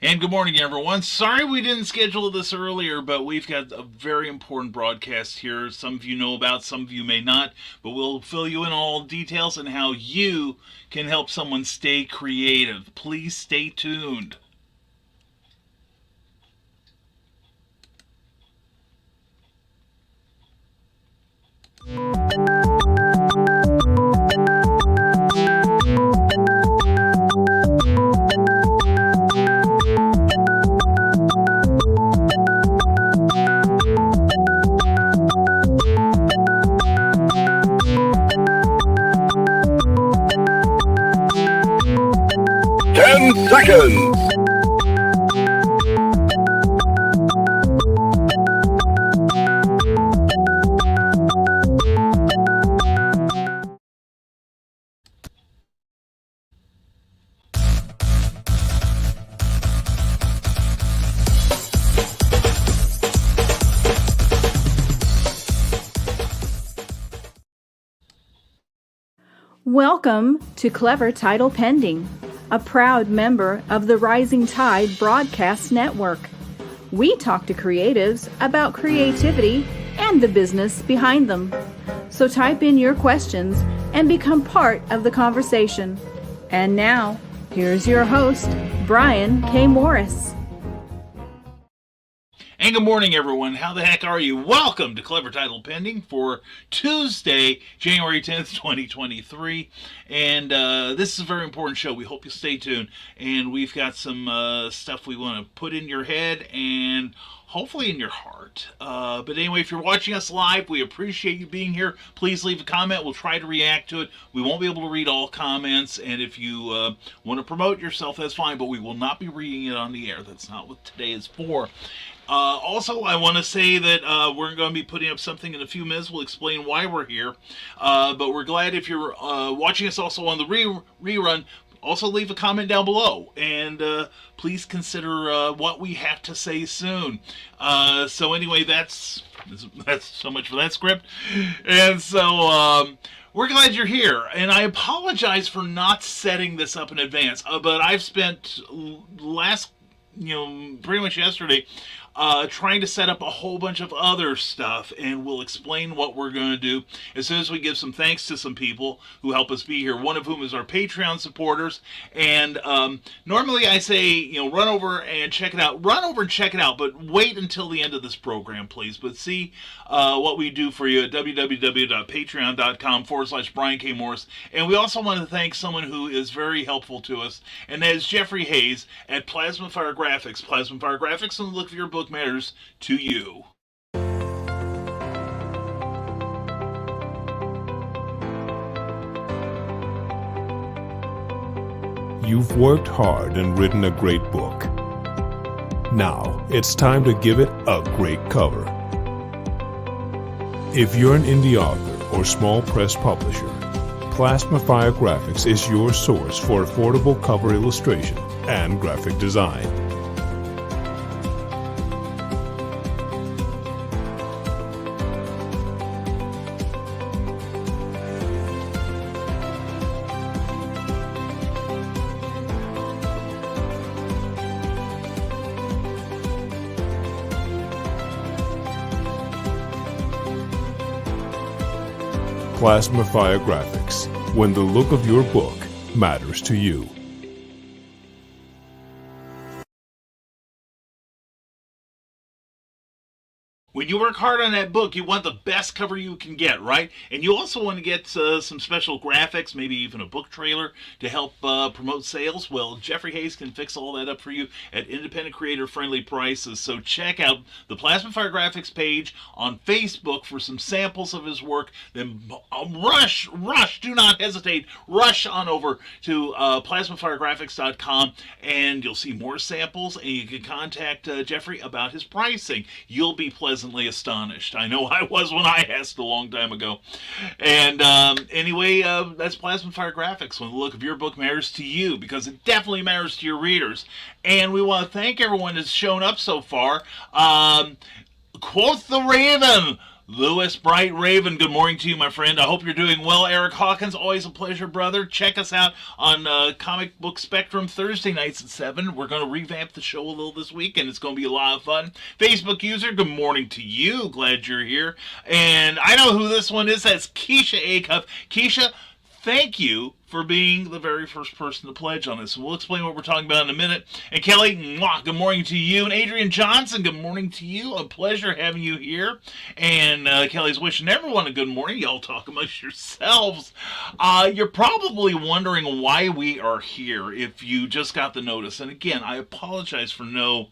And good morning, everyone. Sorry we didn't schedule this earlier, but we've got a very important broadcast here. Some of you know about, some of you may not, but we'll fill you in all details on how you can help someone stay creative. Please stay tuned. 10 seconds. Welcome to Clever Title Pending, a proud member of the Rising Tide Broadcast Network. We talk to creatives about creativity and the business behind them. So type in your questions and become part of the conversation. And now, here's your host, Brian K. Morris. And good morning, everyone. How the heck are you? Welcome to Clever Title Pending for Tuesday, January 10th, 2023. And this is a very important show. We hope you stay tuned. And we've got some stuff we want to put in your head and hopefully in your heart. But anyway, if you're watching us live, we appreciate you being here. Please leave a comment. We'll try to react to it. We won't be able to read all comments. And if you want to promote yourself, that's fine. But we will not be reading it on the air. That's not what today is for. Also, I want to say that we're going to be putting up something in a few minutes. We'll explain why we're here. But we're glad if you're watching us also on the rerun. Also, leave a comment down below. And please consider what we have to say soon. So anyway, that's so much for that script. And so... we're glad you're here, and I apologize for not setting this up in advance. But I've spent pretty much yesterday, trying to set up a whole bunch of other stuff, and we'll explain what we're going to do as soon as we give some thanks to some people who help us be here, one of whom is our Patreon supporters. And normally I say, run over and check it out. Run over and check it out, but wait until the end of this program, please. But see what we do for you at www.patreon.com/Brian K. Morris. And we also want to thank someone who is very helpful to us, and that is Jeffrey Hayes at Plasma Fire Graphics. Plasma Fire Graphics, and the look of your book matters to you. You've worked hard and written a great book. Now it's time to give it a great cover. If you're an indie author or small press publisher, Plasma Fire Graphics is your source for affordable cover illustration and graphic design. Plasma Fire Graphics, when the look of your book matters to you. When you work hard on that book, you want the best cover you can get, right? And you also want to get some special graphics, maybe even a book trailer to help promote sales. Well, Jeffrey Hayes can fix all that up for you at independent creator-friendly prices. So check out the Plasma Fire Graphics page on Facebook for some samples of his work. Then rush, do not hesitate, rush on over to plasmafiregraphics.com, and you'll see more samples, and you can contact Jeffrey about his pricing. You'll be pleasantly astonished. I know I was when I asked a long time ago. And anyway, that's Plasma Fire Graphics, when the look of your book matters to you, because it definitely matters to your readers. And we want to thank everyone that's shown up so far. Quoth the Raven, Lewis Bright Raven, good morning to you, my friend. I hope you're doing well. Eric Hawkins, always a pleasure, brother. Check us out on Comic Book Spectrum Thursday nights at 7. We're going to revamp the show a little this week, and it's going to be a lot of fun. Facebook user, good morning to you. Glad you're here. And I know who this one is. That's Keisha Acuff. Keisha, thank you for being the very first person to pledge on this. And we'll explain what we're talking about in a minute. And Kelly, mwah, good morning to you. And Adrian Johnson, good morning to you. A pleasure having you here. And Kelly's wishing everyone a good morning. Y'all talk amongst yourselves. You're probably wondering why we are here if you just got the notice. And again, I apologize for no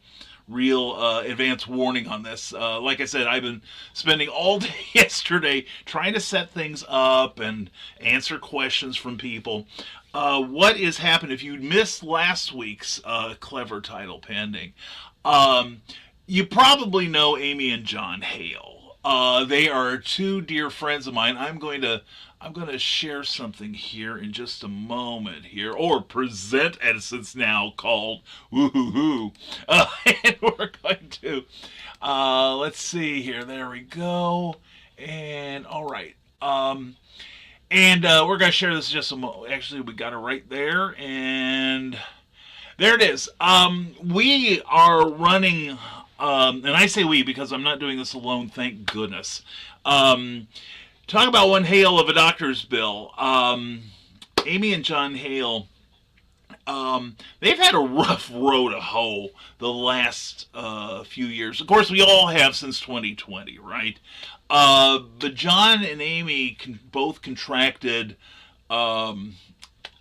real advance warning on this. Like I said, I've been spending all day yesterday trying to set things up and answer questions from people. What has happened, if you missed last week's Clever Title Pending, you probably know Amy and John Hale. They are two dear friends of mine. I'm going to share something here in just a moment here, or present as it's now called. Woo-hoo-hoo. And we're going to, let's see here. There we go. And all right. And we're going to share this in just a moment. Actually, we got it right there. And there it is. We are running, and I say we because I'm not doing this alone, thank goodness. Talk about one Hale of a doctor's bill. Amy and John Hale, they've had a rough road to hoe the last few years. Of course, we all have since 2020, right? But John and Amy both contracted the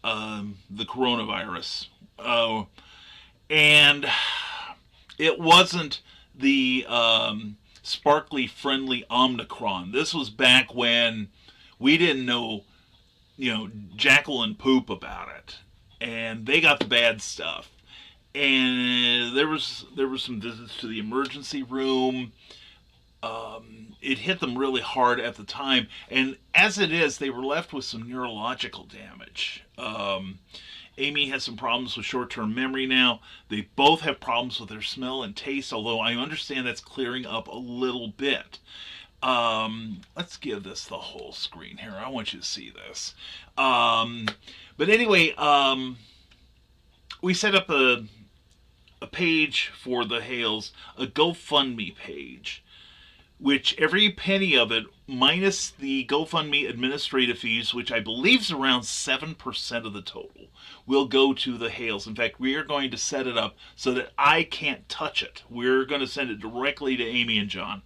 coronavirus. And it wasn't the sparkly, friendly Omicron. This was back when we didn't know, jackal and poop about it, and they got the bad stuff. And there was some visits to the emergency room. It hit them really hard at the time, and as it is, they were left with some neurological damage. Amy has some problems with short-term memory now. They both have problems with their smell and taste, although I understand that's clearing up a little bit. Let's give this the whole screen here. I want you to see this. But anyway, we set up a page for the Hales, a GoFundMe page, which every penny of it, minus the GoFundMe administrative fees, which I believe is around 7% of the total, will go to the Hales. In fact, we are going to set it up so that I can't touch it. We're going to send it directly to Amy and John.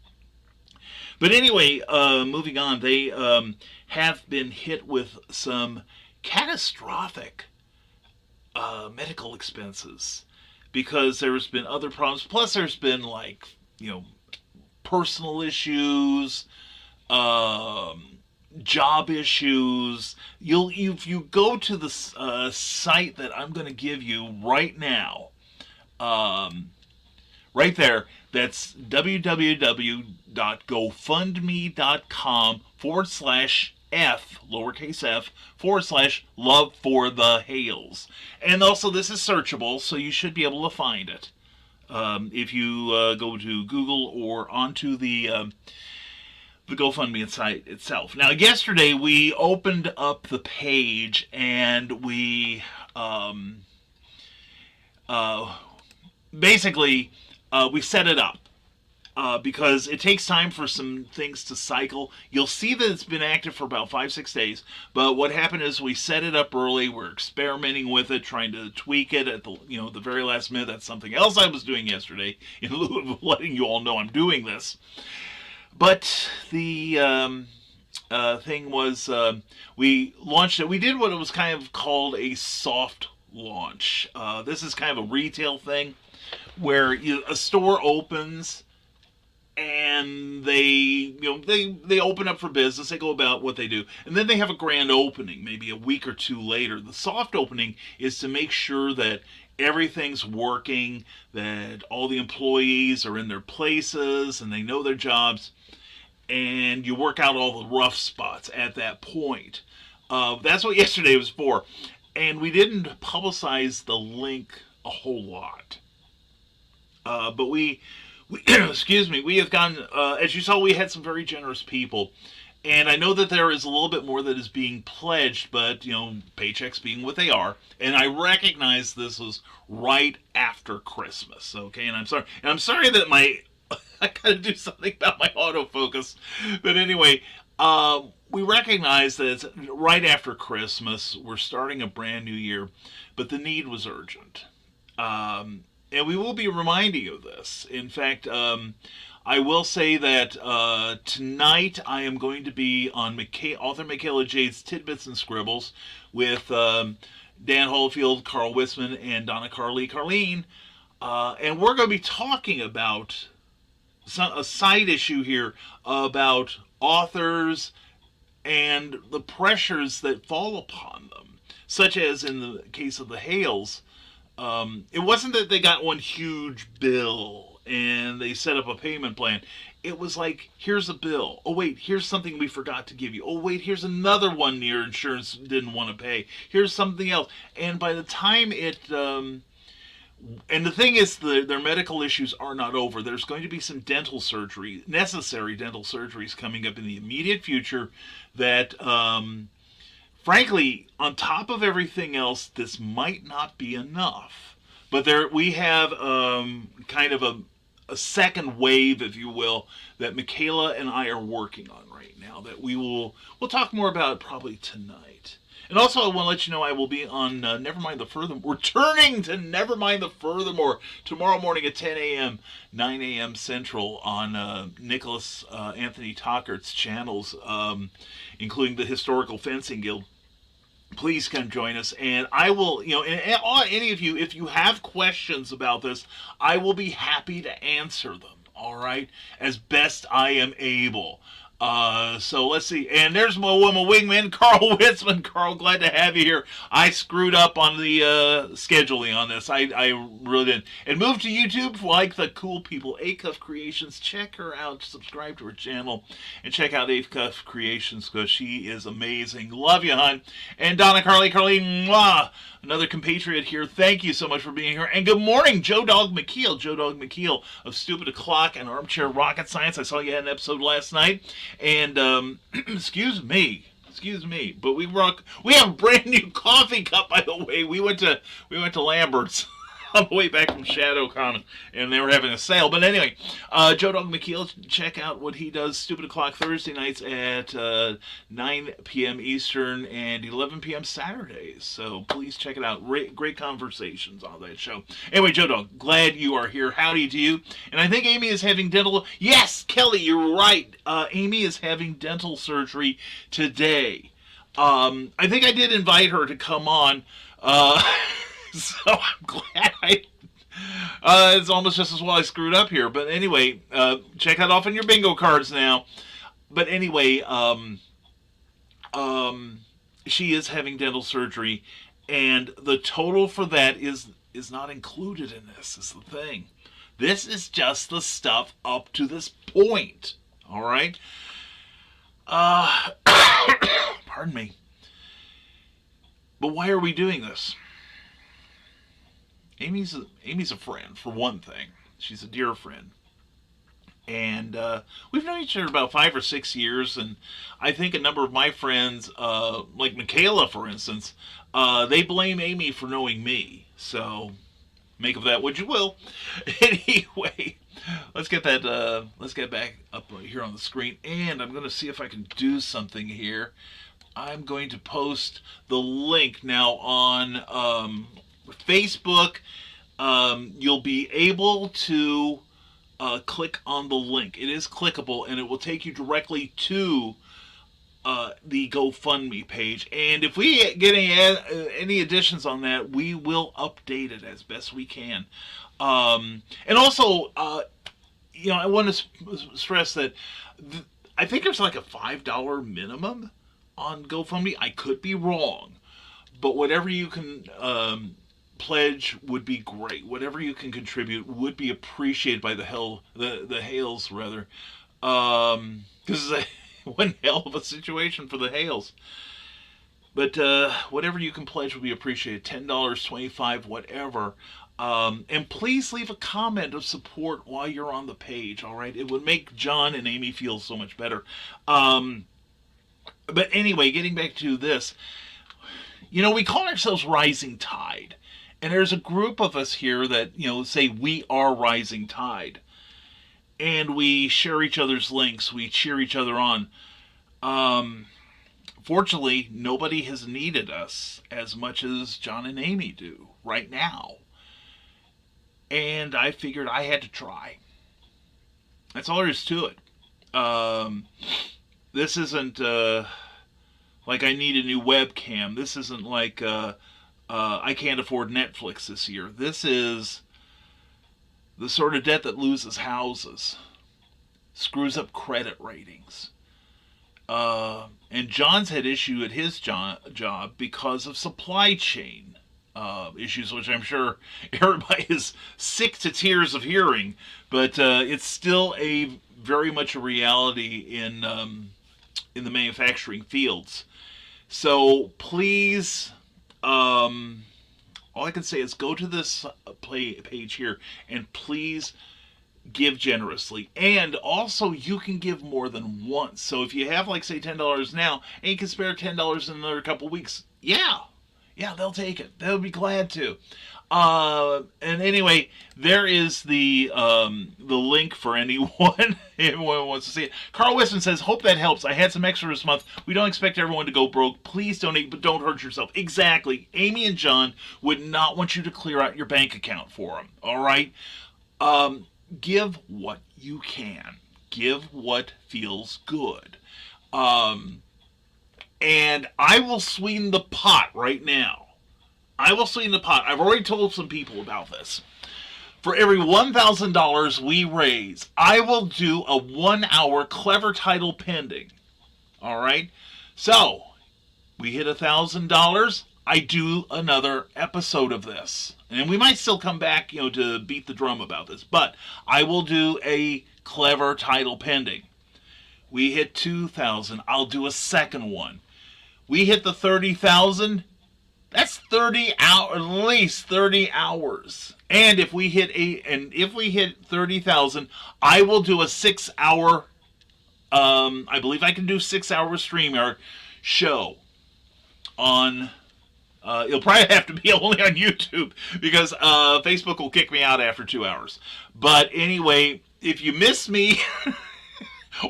But anyway, moving on, they have been hit with some catastrophic medical expenses because there's been other problems. Plus, there's been personal issues, job issues. If you go to the site that I'm going to give you right now, right there, that's www.gofundme.com/F, lowercase f, /love for the Hales. And also, this is searchable, so you should be able to find it. If you go to Google or onto the GoFundMe site itself. Now, yesterday we opened up the page and we basically we set it up because it takes time for some things to cycle. You'll see that it's been active for about 5-6 days, but what happened is we set it up early. We're experimenting with it, trying to tweak it at the the very last minute. That's something else I was doing yesterday in lieu of letting you all know I'm doing this. But the thing was, we launched it. We did what it was kind of called a soft launch. This is kind of a retail thing where a store opens and they open up for business. They go about what they do, and then they have a grand opening maybe a week or two later. The soft opening is to make sure that everything's working, that all the employees are in their places and they know their jobs, and you work out all the rough spots at that point. That's what yesterday was for. And we didn't publicize the link a whole lot. But we excuse me, we have gone, as you saw, we had some very generous people. And I know that there is a little bit more that is being pledged, but, paychecks being what they are. And I recognize this was right after Christmas, okay? And I'm sorry. And I'm sorry that I gotta do something about my autofocus. But anyway, we recognize that it's right after Christmas. We're starting a brand new year, but the need was urgent. And we will be reminding you of this. In fact, I will say that tonight I am going to be on author Michaela Jade's Tidbits and Scribbles with Dan Holofield, Carl Wisman, and Donna Carleen. And we're going to be talking about a side issue here about authors and the pressures that fall upon them, such as in the case of the Hales. It wasn't that they got one huge bill and they set up a payment plan. It was like, here's a bill. Oh, wait, here's something we forgot to give you. Oh, wait, here's another one your insurance didn't want to pay. Here's something else. And by the time and the thing is, their medical issues are not over. There's going to be some necessary dental surgeries coming up in the immediate future that, frankly, on top of everything else, this might not be enough. But we have kind of a second wave, if you will, that Michaela and I are working on right now that we'll talk more about probably tonight. And also, I want to let you know I will be on Nevermind the Furthermore, returning to Nevermind the Furthermore tomorrow morning at 10 a.m., 9 a.m. Central on Nicholas Anthony Tockart's channels, including the Historical Fencing Guild. Please come join us, and I will, and any of you, if you have questions about this, I will be happy to answer them, all right, as best I am able. So let's see. And there's my wingman, Carl Witzman. Carl, glad to have you here. I screwed up on the scheduling on this. I really didn't. And move to YouTube like the cool people. Acuff Creations. Check her out. Subscribe to her channel. And check out Acuff Creations because she is amazing. Love you, hon. And Donna Carly, mwah, another compatriot here. Thank you so much for being here. And good morning, Joe Dog McKeel. Joe Dog McKeel of Stupid O'Clock and Armchair Rocket Science. I saw you had an episode last night. And excuse me, but we have a brand new coffee cup, by the way. We went to Lambert's on the way back from ShadowCon, and they were having a sale. But anyway, Joe Dog McKeel, check out what he does. Stupid O'Clock Thursday nights at 9 p.m. Eastern and 11 p.m. Saturdays. So please check it out. Great conversations on that show. Anyway, Joe Dog, glad you are here. Howdy to you. And I think Amy is having dental... Yes, Kelly, you're right. Amy is having dental surgery today. I think I did invite her to come on. So I'm glad it's almost just as well I screwed up here. But anyway, check that off on your bingo cards now. But anyway, she is having dental surgery, and the total for that is not included in this, is the thing. This is just the stuff up to this point. All right? Pardon me. But why are we doing this? Amy's a friend, for one thing. She's a dear friend. And we've known each other about 5 or 6 years, and I think a number of my friends, like Michaela, for instance, they blame Amy for knowing me. So make of that what you will. Anyway, let's get back up here on the screen, and I'm going to see if I can do something here. I'm going to post the link now on Facebook. You'll be able to click on the link. It is clickable, and it will take you directly to the GoFundMe page. And if we get any additions on that, we will update it as best we can. And also, I want to stress that I think there's like a $5 minimum on GoFundMe. I could be wrong, but whatever you can pledge would be great. Whatever you can contribute would be appreciated by the Hales, rather. This is one hell of a situation for the Hales. But whatever you can pledge will be appreciated. $10, $25, whatever. And please leave a comment of support while you're on the page, all right? It would make John and Amy feel so much better. But anyway, getting back to this, we call ourselves Rising Tide. And there's a group of us here that, say we are Rising Tide. And we share each other's links. We cheer each other on. Fortunately, nobody has needed us as much as John and Amy do right now. And I figured I had to try. That's all there is to it. This isn't like I need a new webcam. This isn't like I can't afford Netflix this year. This is the sort of debt that loses houses, screws up credit ratings. And John's had issue at his job because of supply chain issues, which I'm sure everybody is sick to tears of hearing, but it's still very much a reality in the manufacturing fields. So please, all I can say is go to this page here and please give generously. And also, you can give more than once. So if you have, like, say, $10 now, and you can spare $10 in another couple weeks, yeah, they'll take it. They'll be glad to. And anyway, there is the link for anyone wants to see it. Carl Weston says, hope that helps. I had some extra this month. We don't expect everyone to go broke. Please donate, but don't hurt yourself. Exactly. Amy and John would not want you to clear out your bank account for them. All right? Give what you can. Give what feels good. And I will sweeten the pot right now. I've already told some people about this. For every $1,000 we raise, I will do a 1-hour clever title pending. All right? So, we hit $1,000, I do another episode of this. And we might still come back, to beat the drum about this. But I will do a clever title pending. We hit 2,000, I'll do a second one. We hit the 30,000, that's 30 hours, at least 30 hours. And if we hit 30,000, I will do a 6-hour, I believe I can do 6-hour StreamYard show on, it'll probably have to be only on YouTube because Facebook will kick me out after 2 hours. But anyway, if you miss me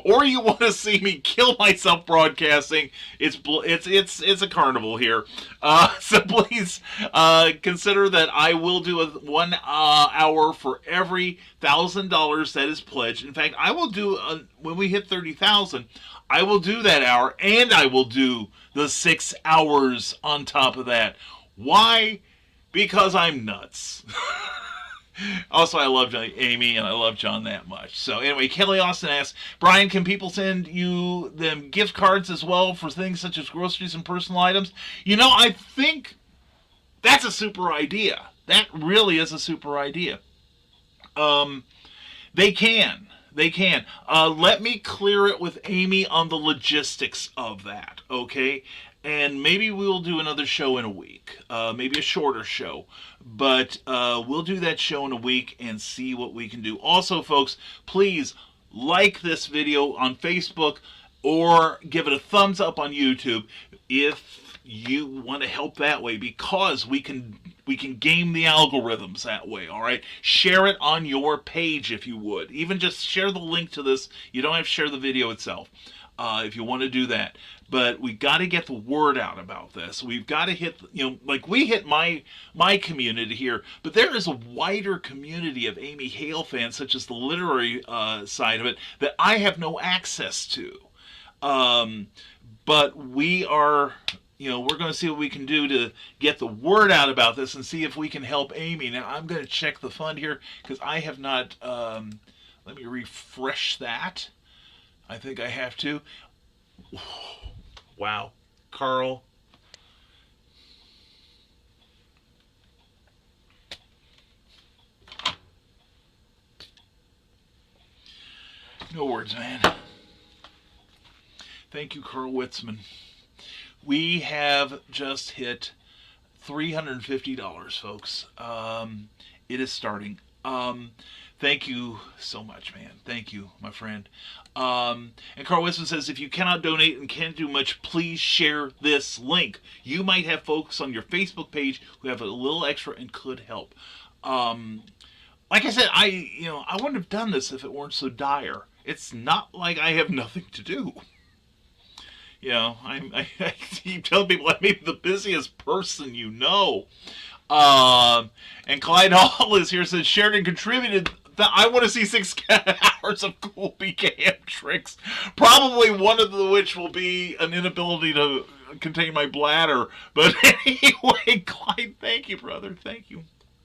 or you want to see me kill myself broadcasting, it's a carnival here. So please consider that I will do a 1 hour for every $1,000 that is pledged. In fact, I will do when we hit 30,000, I will do that hour, and I will do the 6 hours on top of that. Why? Because I'm nuts. Also, I love Amy, and I love John that much. So anyway, Kelly Austin asks, Brian, can people send you them gift cards as well for things such as groceries and personal items? I think that's a super idea. That really is a super idea. They can. Let me clear it with Amy on the logistics of that, okay? And maybe we'll do another show in a week. Maybe a shorter show. But we'll do that show in a week and see what we can do. Also, folks, please like this video on Facebook or give it a thumbs up on YouTube if you want to help that way, because we can game the algorithms that way, all right? Share it on your page if you would. Even just share the link to this. You don't have to share the video itself if you want to do that. But we got to get the word out about this. We've got to hit, like we hit my community here, but there is a wider community of Amy Hale fans, such as the literary side of it, that I have no access to. But we are, we're going to see what we can do to get the word out about this and see if we can help Amy. Now, I'm going to check the fund here because I have not, let me refresh that. I think I have to. Wow, Carl. No words, man. Thank you, Carl Witzman. We have just hit $350, folks. It is starting. Thank you so much, man. Thank you, my friend. And Carl Westman says, if you cannot donate and can't do much, please share this link. You might have folks on your Facebook page who have a little extra and could help. Like I said, I wouldn't have done this if it weren't so dire. It's not like I have nothing to do. I keep telling people I may be the busiest person you know. And Clyde Hall is here, says, shared and contributed. I want to see 6 hours of cool BKM tricks. Probably one of which will be an inability to contain my bladder. But anyway, Clyde, thank you, brother. Thank you.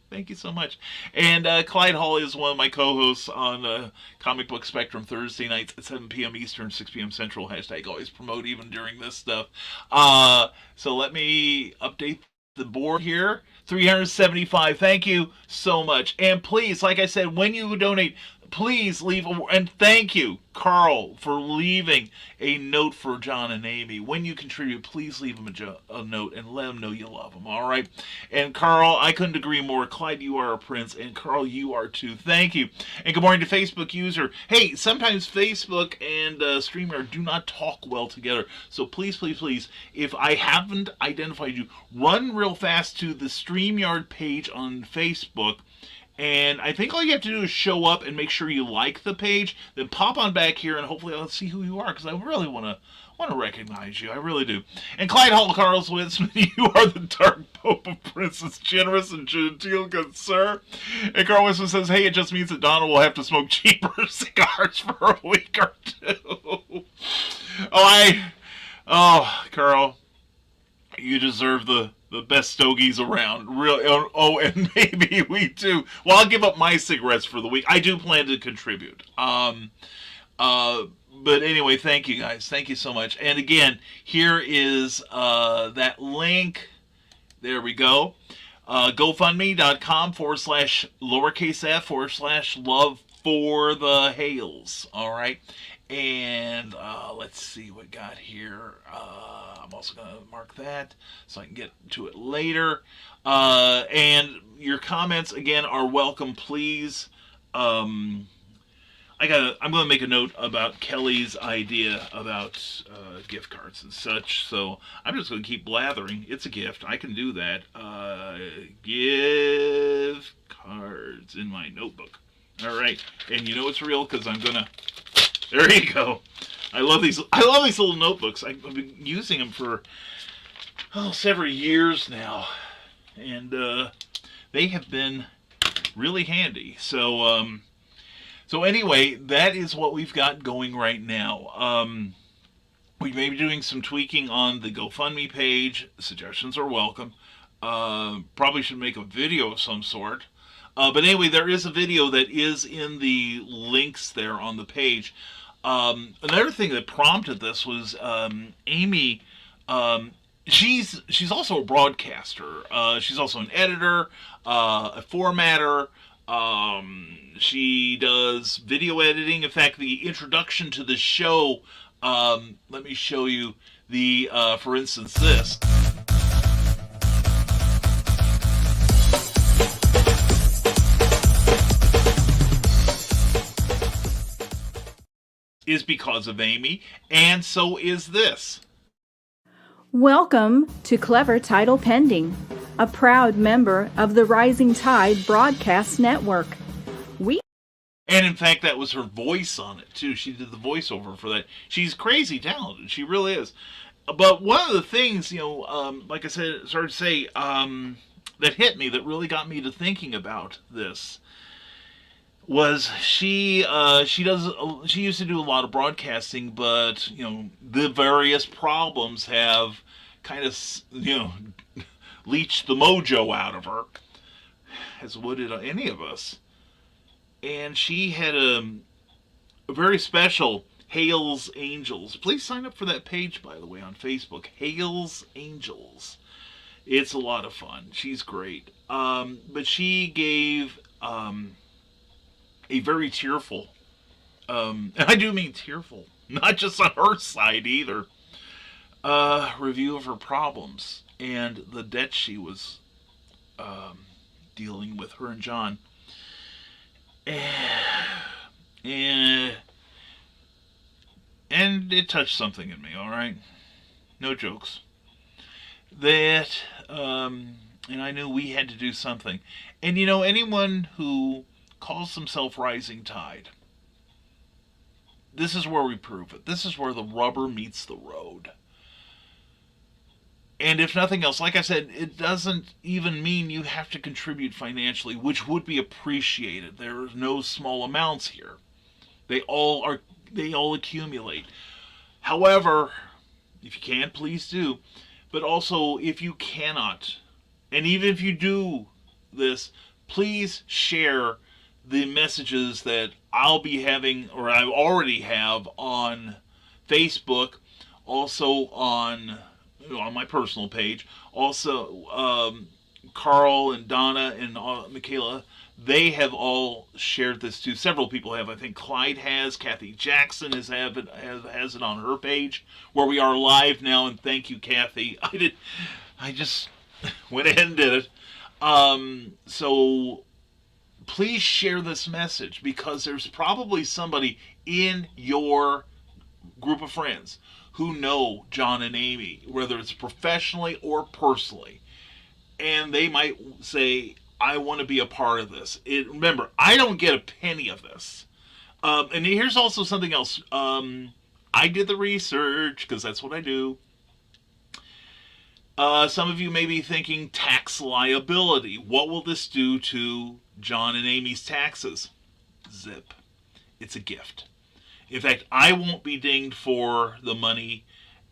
Thank you so much. And Clyde Hall is one of my co-hosts on Comic Book Spectrum Thursday nights at 7 p.m. Eastern, 6 p.m. Central. Hashtag always promote even during this stuff. So let me update the board here. 375. Thank you so much. And please, like I said, when you donate, please leave and thank you, Carl, for leaving a note for John and Amy. When you contribute, please leave them a note and let them know you love them, all right? And Carl, I couldn't agree more. Clyde, you are a prince, and Carl, you are too. Thank you. And good morning to Facebook user. Hey, sometimes Facebook and StreamYard do not talk well together, so please, please, please, if I haven't identified you, run real fast to the StreamYard page on Facebook. And I think all you have to do is show up and make sure you like the page, then pop on back here, and hopefully I'll see who you are, because I really want to recognize you. I really do. And Clyde Hall, Carlos Winsman, you are the dark pope of princes, generous and genteel, good sir. And Carl Winsman says, hey, it just means that Donna will have to smoke cheaper cigars for a week or two. Carl, you deserve the best stogies around. Really. Oh, and maybe we too. Well, I'll give up my cigarettes for the week. I do plan to contribute. But anyway, thank you guys. Thank you so much. And again, here is that link. There we go. GoFundMe.com/f/love for the Hales. All right. And let's see what we got here. I'm also going to mark that so I can get to it later. And your comments, again, are welcome, please. I'm going to make a note about Kelly's idea about gift cards and such. So I'm just going to keep blathering. It's a gift. I can do that. Gift cards in my notebook. All right. And you know it's real because I'm going to... There you go. I love these little notebooks. I've been using them for several years now, and they have been really handy. So anyway, that is what we've got going right now. We may be doing some tweaking on the GoFundMe page. Suggestions are welcome. Probably should make a video of some sort. But anyway, there is a video that is in the links there on the page. Another thing that prompted this was Amy. She's also a broadcaster. She's also an editor, a formatter. She does video editing. In fact, the introduction to the show. Let me show you the. For instance, this. Is because of Amy, and so is this. Welcome to Clever Title Pending, a proud member of the Rising Tide Broadcast Network. And in fact, that was her voice on it, too. She did the voiceover for that. She's crazy talented. She really is. But one of the things, like I said, started to say, that hit me, that really got me to thinking about this, was she used to do a lot of broadcasting, but the various problems have kind of leached the mojo out of her, as would it any of us. And she had a very special Hale's Angels. Please sign up for that page, by the way, on Facebook. Hale's Angels. It's a lot of fun. She's great. But she gave a very tearful, and I do mean tearful, not just on her side either, review of her problems and the debt she was dealing with, her and John. And it touched something in me, all right? No jokes. That, and I knew we had to do something. And anyone who calls themselves Rising Tide, this is where we prove it. This is where the rubber meets the road. And if nothing else, like I said, it doesn't even mean you have to contribute financially, which would be appreciated. There are no small amounts here. They all accumulate. However, if you can, please do. But also, if you cannot, and even if you do this, please share the messages that I'll be having, or I already have, on Facebook, also on my personal page. Also, Carl and Donna and Michaela, they have all shared this too. Several people have. I think Clyde has. Kathy Jackson has it on her page, where we are live now. And thank you, Kathy. I just went ahead and did it. So please share this message, because there's probably somebody in your group of friends who know John and Amy, whether it's professionally or personally, and they might say, I want to be a part of this. Remember, I don't get a penny of this. And here's also something else. I did the research, because that's what I do. Some of you may be thinking tax liability. What will this do to John and Amy's taxes? Zip. It's a gift. In fact, I won't be dinged for the money,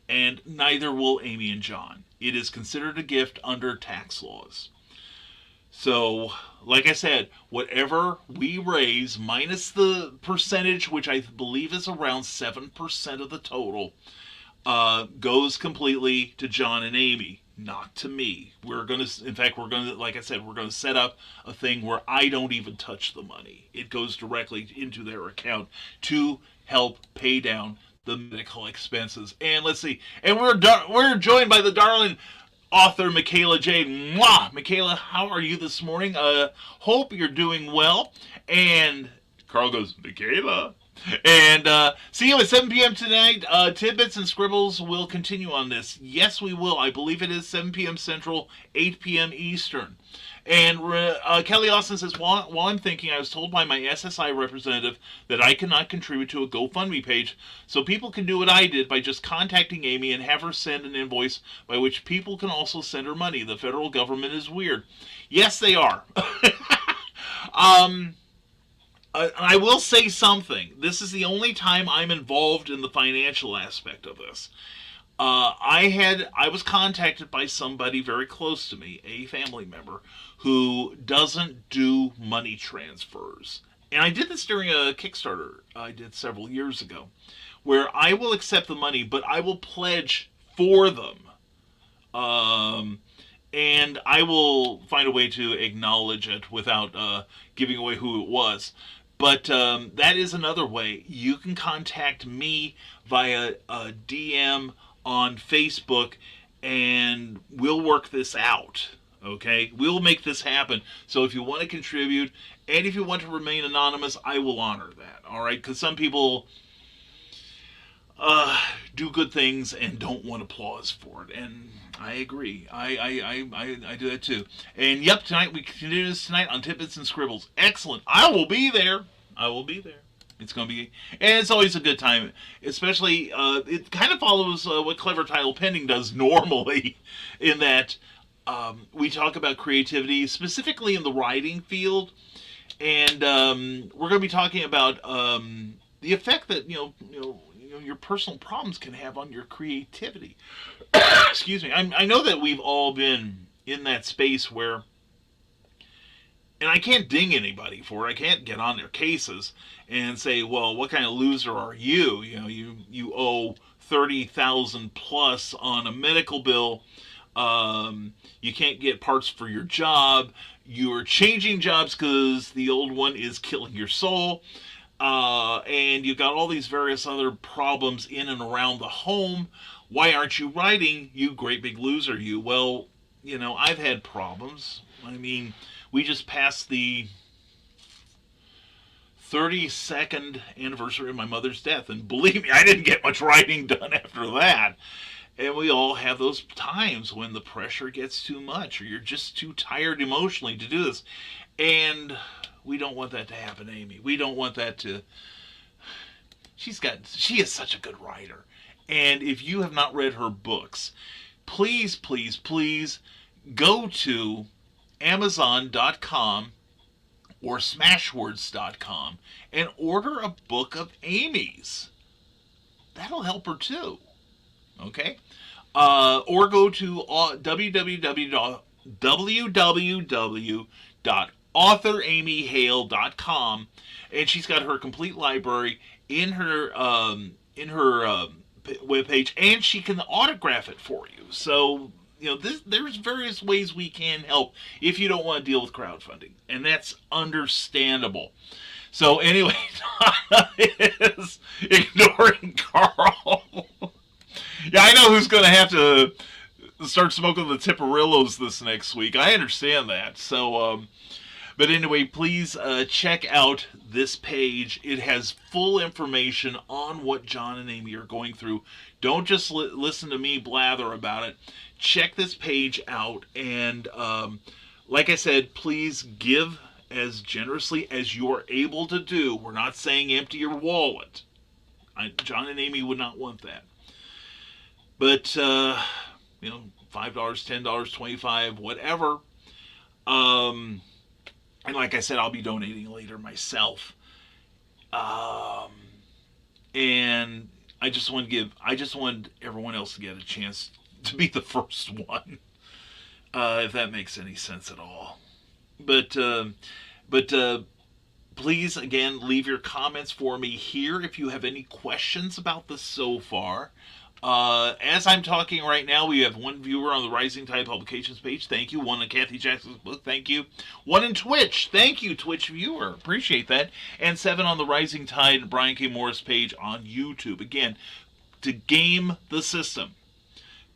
and neither will Amy and John. It is considered a gift under tax laws. So, like I said, whatever we raise, minus the percentage, which I believe is around 7% of the total, goes completely to John and Amy, not to me. Like I said, we're going to set up a thing where I don't even touch the money. It goes directly into their account to help pay down the medical expenses. And let's see, and we're joined by the darling author Michaela J. Mwah! Michaela, how are you this morning? Hope you're doing well. And Carl goes, Michaela. And see you at 7 p.m. tonight. Tidbits and Scribbles will continue on this. Yes, we will. I believe it is 7 p.m. Central, 8 p.m. Eastern. And Kelly Austin says, while I'm thinking, I was told by my SSI representative that I cannot contribute to a GoFundMe page, so people can do what I did by just contacting Amy and have her send an invoice by which people can also send her money. The federal government is weird. Yes, they are. I will say something. This is the only time I'm involved in the financial aspect of this. I was contacted by somebody very close to me, a family member, who doesn't do money transfers. And I did this during a Kickstarter I did several years ago, where I will accept the money, but I will pledge for them. And I will find a way to acknowledge it without giving away who it was. But that is another way. You can contact me via a DM on Facebook, and we'll work this out, okay? We'll make this happen. So if you want to contribute, and if you want to remain anonymous, I will honor that, all right? Because some people do good things and don't want applause for it, and I agree. I do that too. And yep, tonight we continue this tonight on Tidbits and Scribbles. Excellent. I will be there. It's going to be, and it's always a good time, especially, it kind of follows what Clever Title Pending does normally, in that we talk about creativity, specifically in the writing field, and we're going to be talking about the effect that, your personal problems can have on your creativity. Excuse me. I know that we've all been in that space where, and I can't ding anybody for it. I can't get on their cases and say, well, what kind of loser are you? You owe $30,000 plus on a medical bill. You can't get parts for your job. You're changing jobs because the old one is killing your soul. And you've got all these various other problems in and around the home. Why aren't you writing, you great big loser, you? Well, I've had problems. I mean, we just passed the 32nd anniversary of my mother's death, and believe me, I didn't get much writing done after that. And we all have those times when the pressure gets too much, or you're just too tired emotionally to do this. And we don't want that to happen, Amy. We don't want that to... She is such a good writer. And if you have not read her books, please, please, please go to Amazon.com or Smashwords.com and order a book of Amy's. That'll help her too. Okay? Or go to www.authoramyhale.com, and she's got her complete library in her webpage, and she can autograph it for you. So, there's various ways we can help if you don't want to deal with crowdfunding, and that's understandable. So anyway, Donna is ignoring Carl. Yeah, I know who's going to have to start smoking the Tipperillos this next week. I understand that. So, but anyway, please check out this page. It has full information on what John and Amy are going through. Don't just listen to me blather about it. Check this page out. And like I said, please give as generously as you're able to do. We're not saying empty your wallet. John and Amy would not want that. But, $5, $10, $25, whatever. And like I said, I'll be donating later myself. And I just want everyone else to get a chance to be the first one. If that makes any sense at all. But please, again, leave your comments for me here if you have any questions about this so far. As I'm talking right now, we have one viewer on the Rising Tide Publications page. Thank you. One on Kathy Jackson's book. Thank you. One in Twitch. Thank you, Twitch viewer. Appreciate that. And 7 on the Rising Tide Brian K. Morris page on YouTube. Again, to game the system,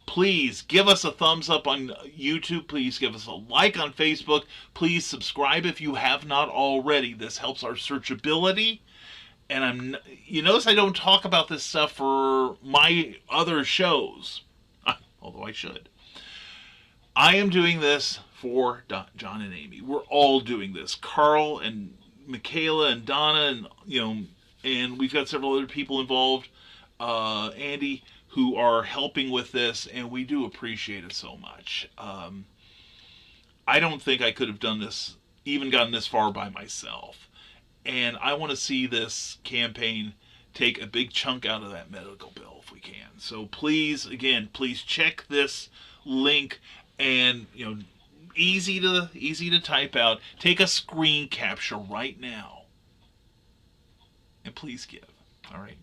please give us a thumbs up on YouTube. Please give us a like on Facebook. Please subscribe if you have not already. This helps our searchability. And you notice I don't talk about this stuff for my other shows, although I should. I am doing this for John and Amy. We're all doing this. Carl and Michaela and Donna, and we've got several other people involved, Andy, who are helping with this, and we do appreciate it so much. I don't think I could have done this, even gotten this far by myself. And I want to see this campaign take a big chunk out of that medical bill if we can. So please check this link, and easy to type out. Take a screen capture right now, and please give. All right.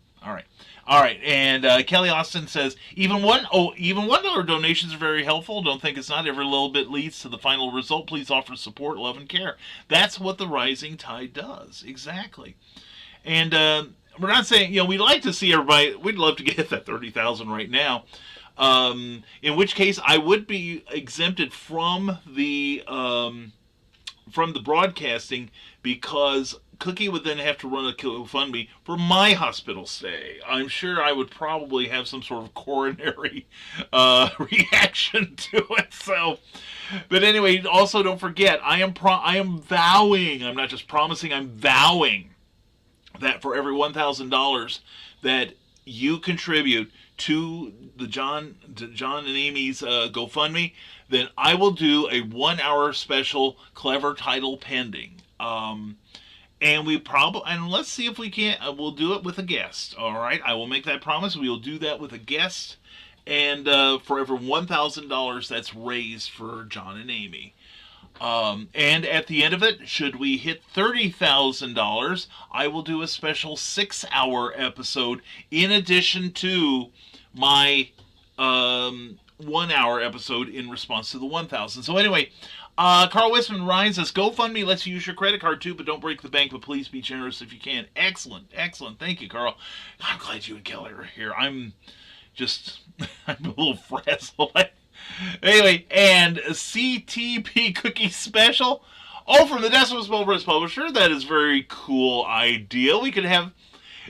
And Kelly Austin says even $1 donations are very helpful. Don't think it's not. Every little bit leads to the final result. Please offer support, love, and care. That's what the Rising Tide does. Exactly. And we're not saying we'd like to see everybody. We'd love to get that 30,000 right now. In which case, I would be exempted from the broadcasting, because Cookie would then have to run a GoFundMe for my hospital stay. I'm sure I would probably have some sort of coronary reaction to it. So, but anyway, also don't forget, I am vowing. I'm not just promising. I'm vowing that for every $1,000 that you contribute to John and Amy's GoFundMe, then I will do a 1-hour special Clever Title Pending. And let's see if we can't, we'll do it with a guest. All right. I will make that promise. We will do that with a guest. And for every $1,000 that's raised for John and Amy. And at the end of it, should we hit $30,000, I will do a special 6-hour episode in addition to my 1-hour episode in response to the 1,000. So anyway, Carl Westman Ryan says, GoFundMe lets you use your credit card too, but don't break the bank, but please be generous if you can. Excellent. Thank you, Carl. I'm glad you and Kelly are here. just I'm a little frazzled. Anyway, and CTP Cookie Special. Oh, from the Decimal Small Press Publisher. That is very cool idea. We could have.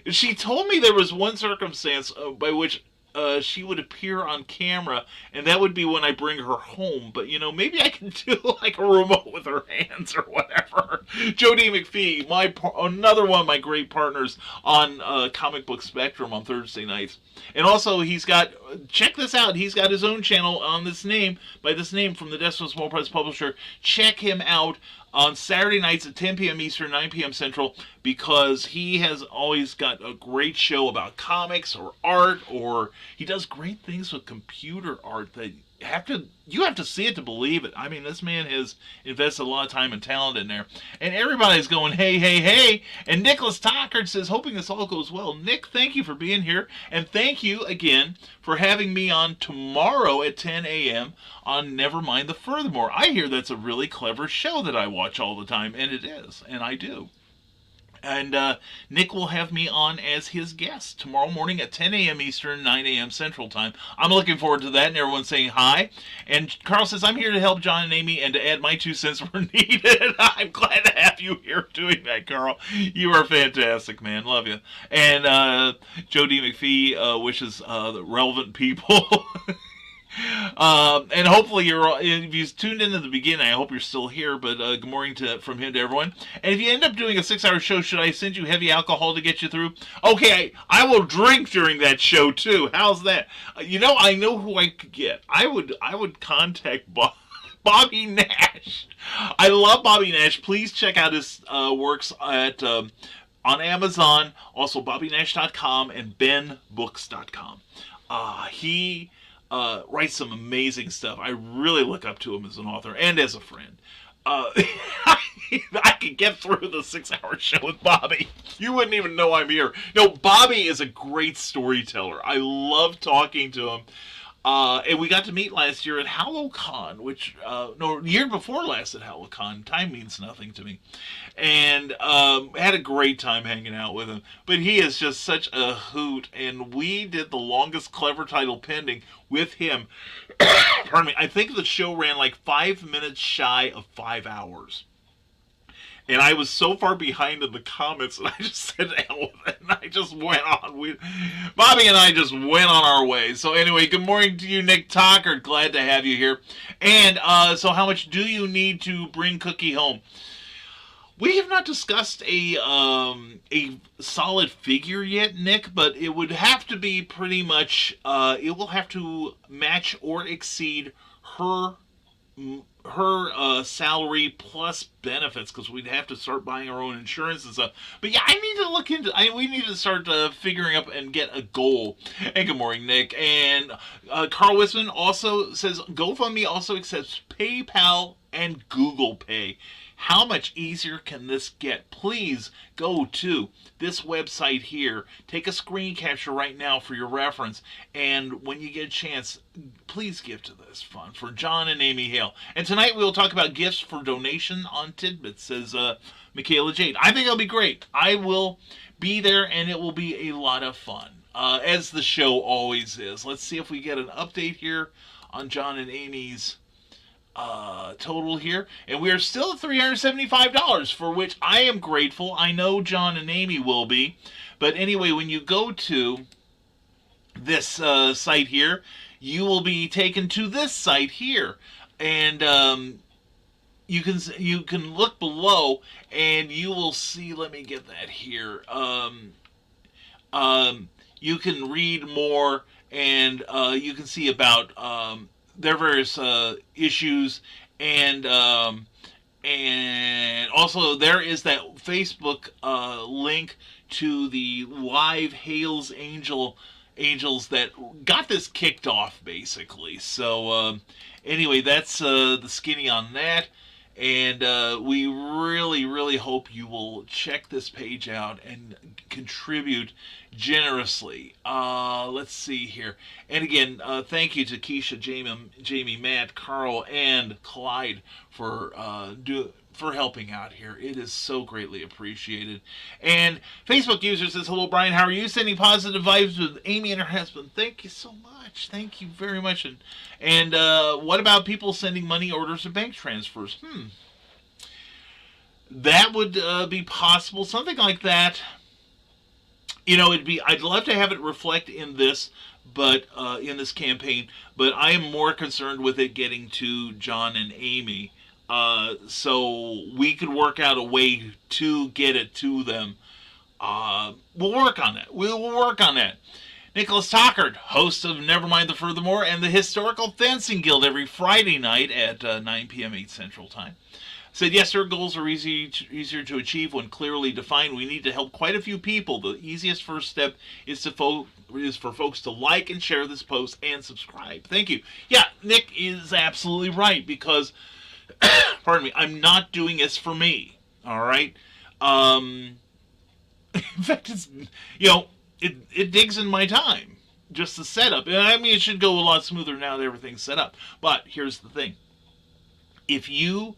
She told me there was one circumstance by which she would appear on camera, and that would be when I bring her home. But, maybe I can do like a remote with her hands or whatever. Jody McPhee, another one of my great partners on Comic Book Spectrum on Thursday nights. And also, check this out, he's got his own channel by this name from the Decimal Small Press Publisher. Check him out on Saturday nights at 10 p.m. Eastern, 9 p.m. Central, because he has always got a great show about comics or art, or he does great things with computer art that you have to see it to believe it. I mean, this man has invested a lot of time and talent in there. And everybody's going, hey, hey, hey. And Nicholas Tockard says, hoping this all goes well. Nick, thank you for being here. And thank you again for having me on tomorrow at 10 a.m. on Never Mind the Furthermore. I hear that's a really clever show that I watch all the time, and it is, and I do. And Nick will have me on as his guest tomorrow morning at 10 a.m. Eastern, 9 a.m. Central Time. I'm looking forward to that, and everyone's saying hi. And Carl says, I'm here to help John and Amy and to add my 2 cents where needed. I'm glad to have you here doing that, Carl. You are fantastic, man. Love you. And Jody McPhee wishes the relevant people... and hopefully if you tuned in at the beginning, I hope you're still here, but good morning from him to everyone. And if you end up doing a 6-hour show, should I send you heavy alcohol to get you through? Okay, I will drink during that show too. How's that? I know who I could get. I would contact Bobby Nash. I love Bobby Nash. Please check out his works on Amazon, also BobbyNash.com and BenBooks.com. He writes some amazing stuff. I really look up to him as an author and as a friend. I could get through the 6-hour show with Bobby. You wouldn't even know I'm here. No, Bobby is a great storyteller. I love talking to him. And we got to meet last year at HalloCon, year before last at HalloCon. Time means nothing to me. And had a great time hanging out with him. But he is just such a hoot. And we did the longest clever title pending with him. Pardon me. I think the show ran like 5 minutes shy of 5 hours. And I was so far behind in the comments that I just said hell with it, and I just went on. Bobby and I just went on our way. So anyway, good morning to you, Nick Tockard. Glad to have you here. And so how much do you need to bring Cookie home? We have not discussed a solid figure yet, Nick, but it would have to be pretty much, it will have to match or exceed her salary plus benefits, because we'd have to start buying our own insurance and stuff. But yeah, I need to look into. We need to start figuring up and get a goal. And good morning, Nick. And Carl Wisman also says GoFundMe also accepts PayPal and Google Pay. How much easier can this get? Please go to this website here. Take a screen capture right now for your reference. And when you get a chance, please give to this fund for John and Amy Hale. And tonight we will talk about gifts for donation on Tidbits, says Michaela Jade. I think it'll be great. I will be there, and it will be a lot of fun, as the show always is. Let's see if we get an update here on John and Amy's total here, and we are still at $375, for which I am grateful. I know John and Amy will be, but anyway, when you go to this site here, you will be taken to this site here, and you can look below, and you will see. Let me get that here. You can read more, and you can see about their various issues, and also there is that Facebook link to the live Hale's Angels that got this kicked off, basically. So anyway, that's the skinny on that. And we really, really hope you will check this page out and contribute generously. Let's see here. And again, thank you to Keisha, Jamie, Matt, Carl, and Clyde for for helping out here. It is so greatly appreciated. And Facebook user says, hello, Brian. How are you? Sending positive vibes with Amy and her husband. Thank you so much. Thank you very much. And what about people sending money orders or bank transfers? That would be possible. Something like that. I'd love to have it reflect in this, but in this campaign. But I am more concerned with it getting to John and Amy. So we could work out a way to get it to them. We'll work on that. We'll work on that. Nicholas Tockard, host of Nevermind the Furthermore and the Historical Fencing Guild every Friday night at 9 p.m. 8 Central Time, said, yes, our goals are easier to achieve when clearly defined. We need to help quite a few people. The easiest first step is for folks to like and share this post and subscribe. Thank you. Yeah, Nick is absolutely right, because pardon me, I'm not doing this for me. All right. In fact, it's it digs in my time, just the setup. I mean, it should go a lot smoother now that everything's set up. But here's the thing: if you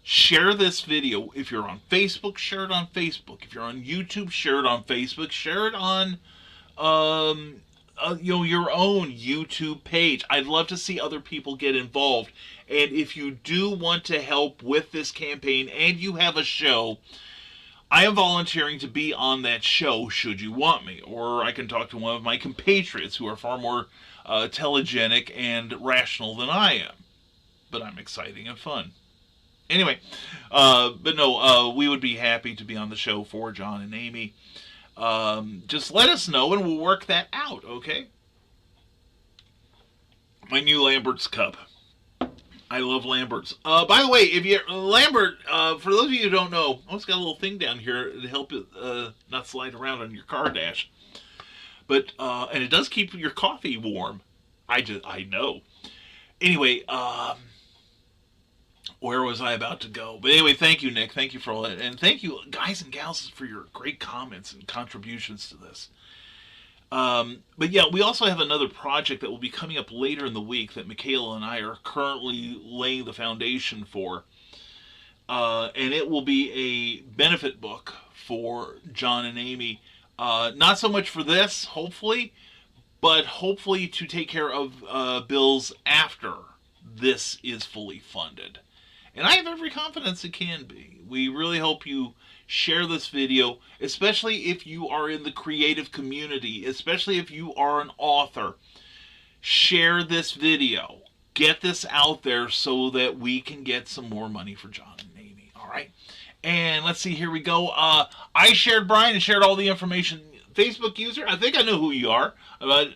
share this video, if you're on Facebook, share it on Facebook. If you're on YouTube, share it on Facebook. Share it on your own YouTube page. I'd love to see other people get involved. And if you do want to help with this campaign and you have a show, I am volunteering to be on that show should you want me. Or I can talk to one of my compatriots who are far more telegenic and rational than I am. But I'm exciting and fun. Anyway, we would be happy to be on the show for John and Amy. Just let us know and we'll work that out, okay? My new Lambert's cup. I love Lambert's. By the way, if you're Lambert, for those of you who don't know, I almost got a little thing down here to help it not slide around on your car dash. But and it does keep your coffee warm. I know. Anyway, where was I about to go? But anyway, thank you, Nick. Thank you for all that, and thank you, guys and gals, for your great comments and contributions to this. But yeah, we also have another project that will be coming up later in the week that Michaela and I are currently laying the foundation for. And it will be a benefit book for John and Amy. Not so much for this, hopefully, but hopefully to take care of bills after this is fully funded. And I have every confidence it can be. We really hope you share this video, especially if you are in the creative community, especially if you are an author. Share this video. Get this out there so that we can get some more money for John and Amy. All right? And let's see, here we go. I shared Brian and shared all the information. Facebook user, I think I know who you are, but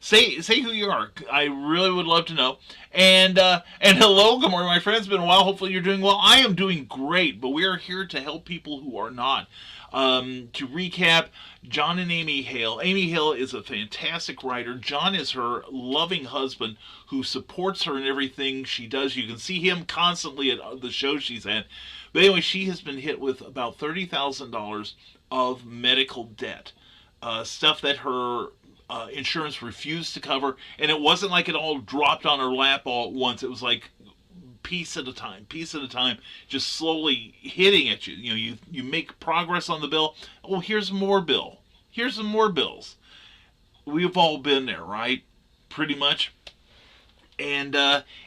say who you are. I really would love to know. And hello, good morning, my friend. It's been a while. Hopefully you're doing well. I am doing great, but we are here to help people who are not. To recap, John and Amy Hale. Amy Hale is a fantastic writer. John is her loving husband who supports her in everything she does. You can see him constantly at the shows she's at. But anyway, she has been hit with about $30,000 of medical debt. Stuff that her insurance refused to cover. And it wasn't like it all dropped on her lap all at once. It was like piece at a time, just slowly hitting at you. You make progress on the bill. Oh, here's more bill. Here's some more bills. We've all been there, right? Pretty much. And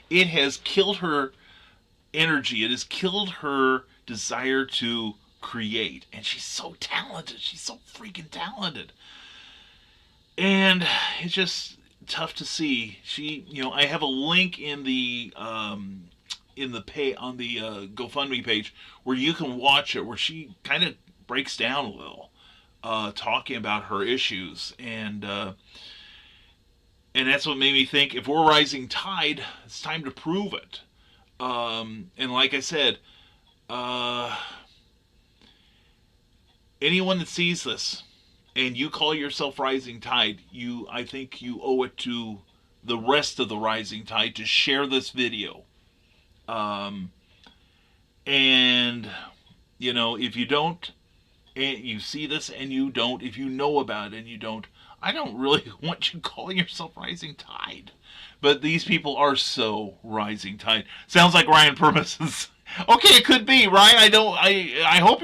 it has killed her energy. It has killed her desire to create. And she's so talented. She's so freaking talented. And it's just tough to see. I have a link in the GoFundMe page where you can watch it, where she kind of breaks down a little, talking about her issues, and that's what made me think, if we're rising tide, it's time to prove it. And like I said, anyone that sees this and you call yourself Rising Tide, I think you owe it to the rest of the Rising Tide to share this video. And if you don't, and you see this and you don't, if you know about it and you don't, I don't really want you calling yourself Rising Tide. But these people are so Rising Tide. Sounds like Ryan Purvis Okay, it could be, right? I hope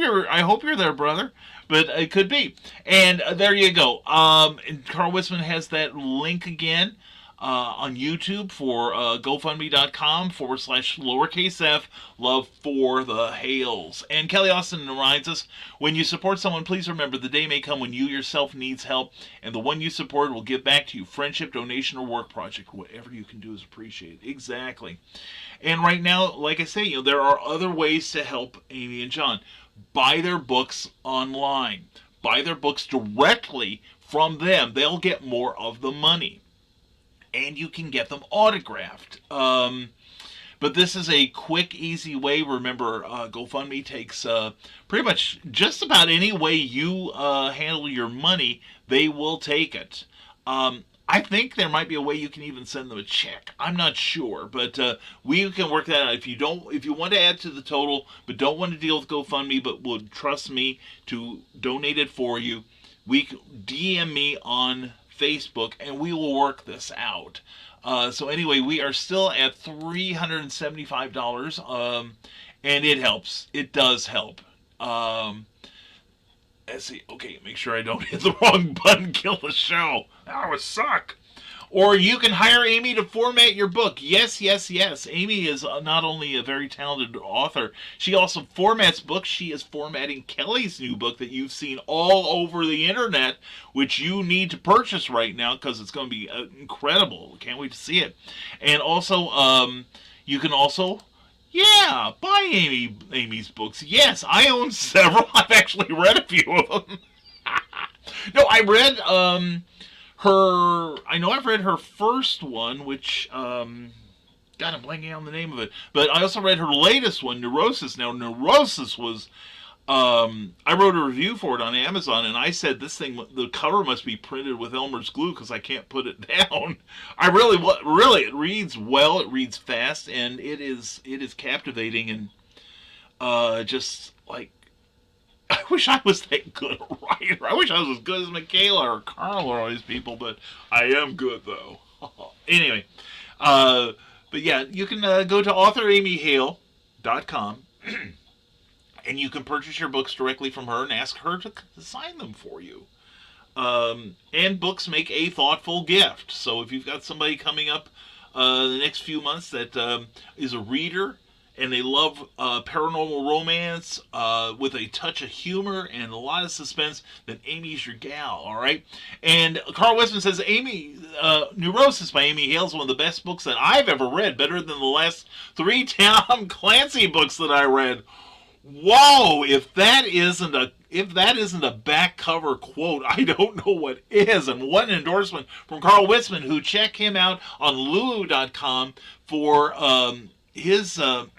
you're there, brother. But it could be. And there you go. And Carl Wisman has that link again on YouTube for GoFundMe.com/lowercase f love for the Hales. And Kelly Austin reminds us, when you support someone, please remember the day may come when you yourself needs help, and the one you support will give back to you. Friendship, donation, or work project, whatever you can do is appreciated. Exactly. And right now, like I say, there are other ways to help Amy and John. Buy their books online. Buy their books directly from them. They'll get more of the money. And you can get them autographed. But this is a quick, easy way. Remember, GoFundMe takes pretty much just about any way you handle your money, they will take it. I think there might be a way you can even send them a check. I'm not sure, but we can work that out. If you want to add to the total, but don't want to deal with GoFundMe, but would trust me to donate it for you, DM me on Facebook, and we will work this out. So anyway, we are still at $375, and it helps. It does help. Let's see. Okay, make sure I don't hit the wrong button, kill the show. That would suck. Or you can hire Amy to format your book. Yes, yes, yes. Amy is not only a very talented author, she also formats books. She is formatting Kelly's new book that you've seen all over the internet, which you need to purchase right now because it's going to be incredible. Can't wait to see it. And also, you can also... yeah, buy Amy's books. Yes, I own several. I've actually read a few of them. No, I read I've read her first one, which God, I'm blanking on the name of it. But I also read her latest one, Neurosis. Now, Neurosis was I wrote a review for it on Amazon, and I said this thing, the cover must be printed with Elmer's glue because I can't put it down. Really, it reads well, it reads fast, and it is captivating, and just like, I wish I was that good a writer. I wish I was as good as Michaela or Carl or all these people, but I am good though. Anyway, but yeah, you can go to AuthorAmyHale.com. And you can purchase your books directly from her and ask her to sign them for you. And books make a thoughtful gift. So if you've got somebody coming up the next few months that is a reader and they love paranormal romance with a touch of humor and a lot of suspense, then Amy's your gal, all right? And Carl Westman says, Neurosis by Amy Hale is one of the best books that I've ever read, better than the last 3 Tom Clancy books that I read. Whoa! If that isn't a back cover quote, I don't know what is. And what an endorsement from Carl Witzman, who check him out on Lulu.com for his the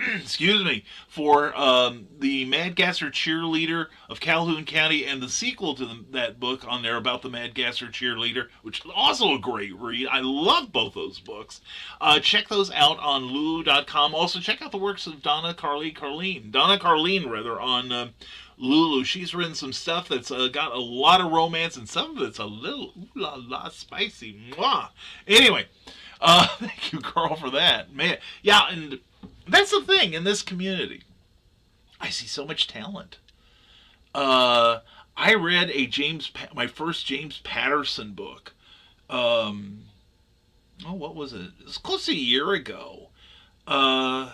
Mad Gasser Cheerleader of Calhoun County, and the sequel to that book on there about the Mad Gasser Cheerleader, which is also a great read. I love both those books. Check those out on Lulu.com. Also, check out the works of Donna Carleen on Lulu. She's written some stuff that's got a lot of romance, and some of it's a little ooh la la spicy. Mwah. Anyway, thank you, Carl, for that. Man, yeah, and that's the thing in this community. I see so much talent. I read my first James Patterson book. What was it? It was close to a year ago. And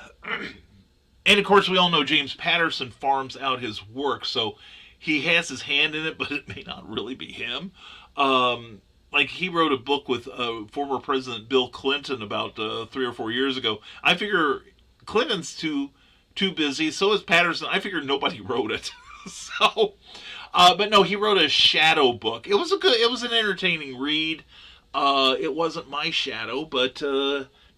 of course, we all know James Patterson farms out his work, so he has his hand in it, but it may not really be him. Like, he wrote a book with former President Bill Clinton about 3 or 4 years ago. I figure Clinton's too busy, so is Patterson. I figured nobody wrote it. So, but no, he wrote a shadow book. It was an entertaining read. It wasn't my shadow, but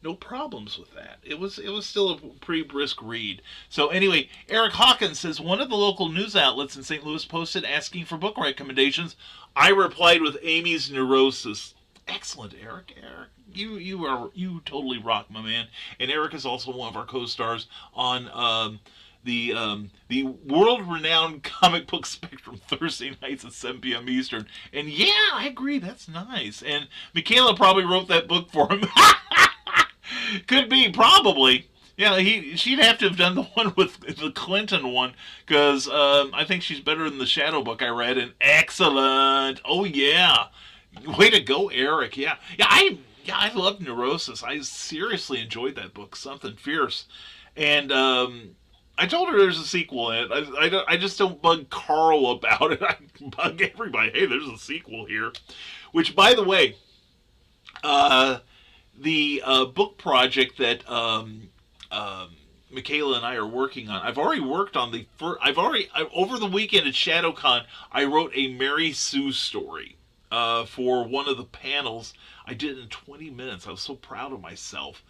no problems with that. It was still a pretty brisk read. So anyway, Eric Hawkins says, one of the local news outlets in St. Louis posted asking for book recommendations. I replied with Amy's Neurosis. Excellent, Eric. You totally rock, my man. And Eric is also one of our co-stars on the world-renowned comic book Spectrum Thursday nights at 7 p.m. Eastern. And yeah, I agree, that's nice. And Michaela probably wrote that book for him. Could be, probably. Yeah, she'd have to have done the one with the Clinton one, because I think she's better than the Shadow book I read. And excellent. Oh yeah, way to go, Eric. I loved Neurosis. I seriously enjoyed that book. Something fierce. And I told her there's a sequel in it. I just don't bug Carl about it. I bug everybody. Hey, there's a sequel here. Which, by the way, the book project that Michaela and I are working on. I've already worked on the first. Over the weekend at ShadowCon, I wrote a Mary Sue story for one of the panels. I did it in 20 minutes. I was so proud of myself,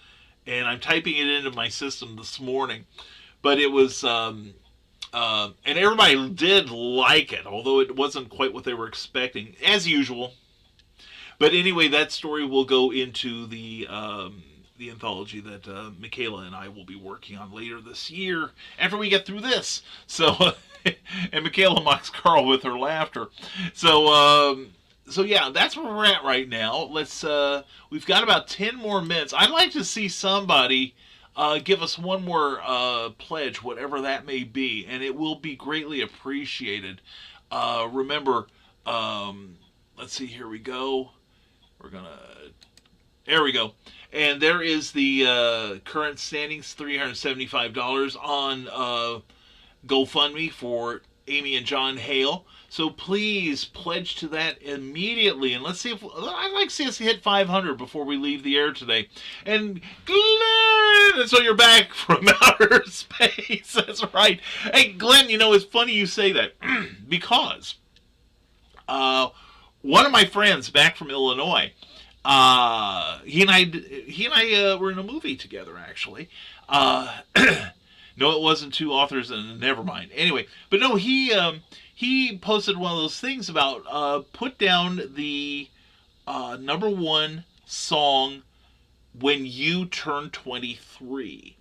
and I'm typing it into my system this morning. But it was, and everybody did like it, although it wasn't quite what they were expecting, as usual. But anyway, that story will go into the anthology that Michaela and I will be working on later this year after we get through this. So, and Michaela mocks Carl with her laughter. So yeah, that's where we're at right now. We've got about 10 more minutes. I'd like to see somebody give us one more pledge, whatever that may be, and it will be greatly appreciated. Remember, let's see, here we go. There we go. And there is the current standings, $375 on GoFundMe for Amy and John Hale. So please pledge to that immediately, and let's see if I'd like to see us hit 500 before we leave the air today. And Glenn, so you're back from outer space. That's right. Hey, Glenn, it's funny you say that because one of my friends back from Illinois, he and I were in a movie together, actually. No, it wasn't two authors, and never mind. Anyway, but no, he posted one of those things about put down the number one song when you turn 23.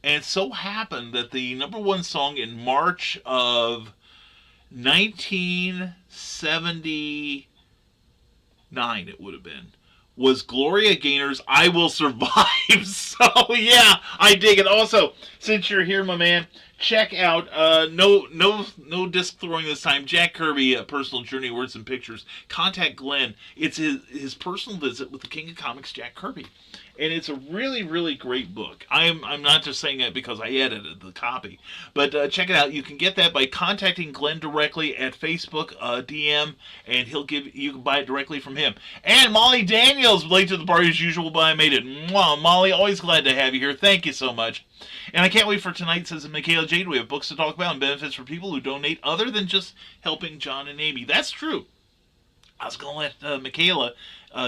And it so happened that the number one song in March of 1979, it would have been, was Gloria Gaynor's I Will Survive. So, yeah, I dig it. Also, since you're here, my man, check out, no disc throwing this time, Jack Kirby, Personal Journey, Words and Pictures. Contact Glenn. It's his personal visit with the King of Comics, Jack Kirby. And it's a really, really great book. I'm not just saying that because I edited the copy. But check it out. You can get that by contacting Glenn directly at Facebook DM, and you can buy it directly from him. And Molly Daniels, late to the party as usual, but I made it. Mwah, Molly, always glad to have you here. Thank you so much. And I can't wait for tonight, says Michaela Jade. We have books to talk about and benefits for people who donate other than just helping John and Amy. That's true. I was going to let Michaela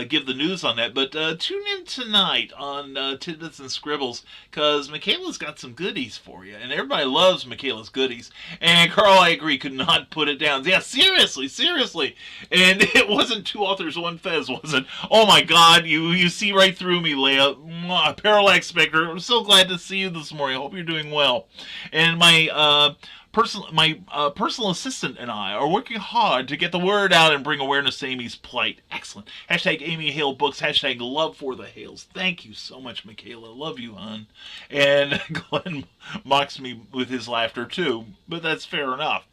give the news on that, but tune in tonight on Tidbits and Scribbles, because Michaela's got some goodies for you, and everybody loves Michaela's goodies. And Carl, I agree, could not put it down. Yeah, seriously. And it wasn't two authors, one Fez, was it? Oh my God, you see right through me, Leah. Mwah, Parallax Spectre, I'm so glad to see you this morning. I hope you're doing well. And my personal assistant and I are working hard to get the word out and bring awareness to Amy's plight. Excellent. Hashtag Amy Hale Books. Hashtag love for the Hales. Thank you so much, Michaela. Love you, hon. And Glenn mocks me with his laughter, too. But that's fair enough.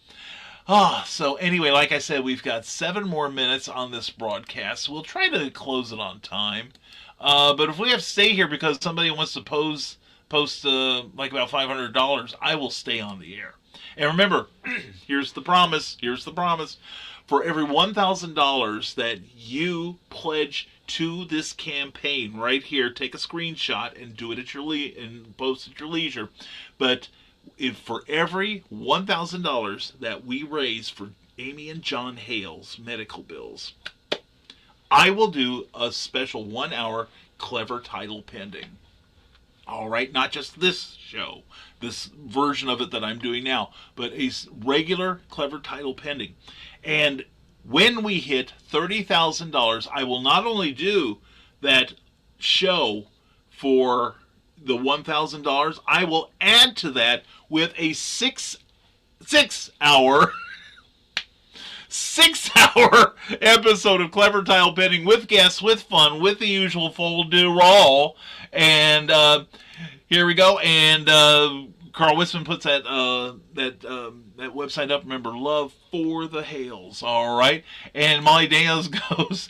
So anyway, like I said, we've got 7 more minutes on this broadcast. We'll try to close it on time. But if we have to stay here because somebody wants to post like about $500, I will stay on the air. And remember, here's the promise. For every $1,000 that you pledge to this campaign right here, take a screenshot and do it at and post at your leisure. But for every $1,000 that we raise for Amy and John Hale's medical bills, I will do a special 1-hour clever title pending. All right, not just this show, this version of it that I'm doing now, but a regular clever title pending. And when we hit $30,000, I will not only do that show for the $1,000, I will add to that with a 6-hour 6-hour episode of Clever Title Pending with guests, with fun, with the usual full-do-roll. And here we go. And Carl Wisman puts that website up. Remember, Love for the Hales. All right. And Molly Daniels goes,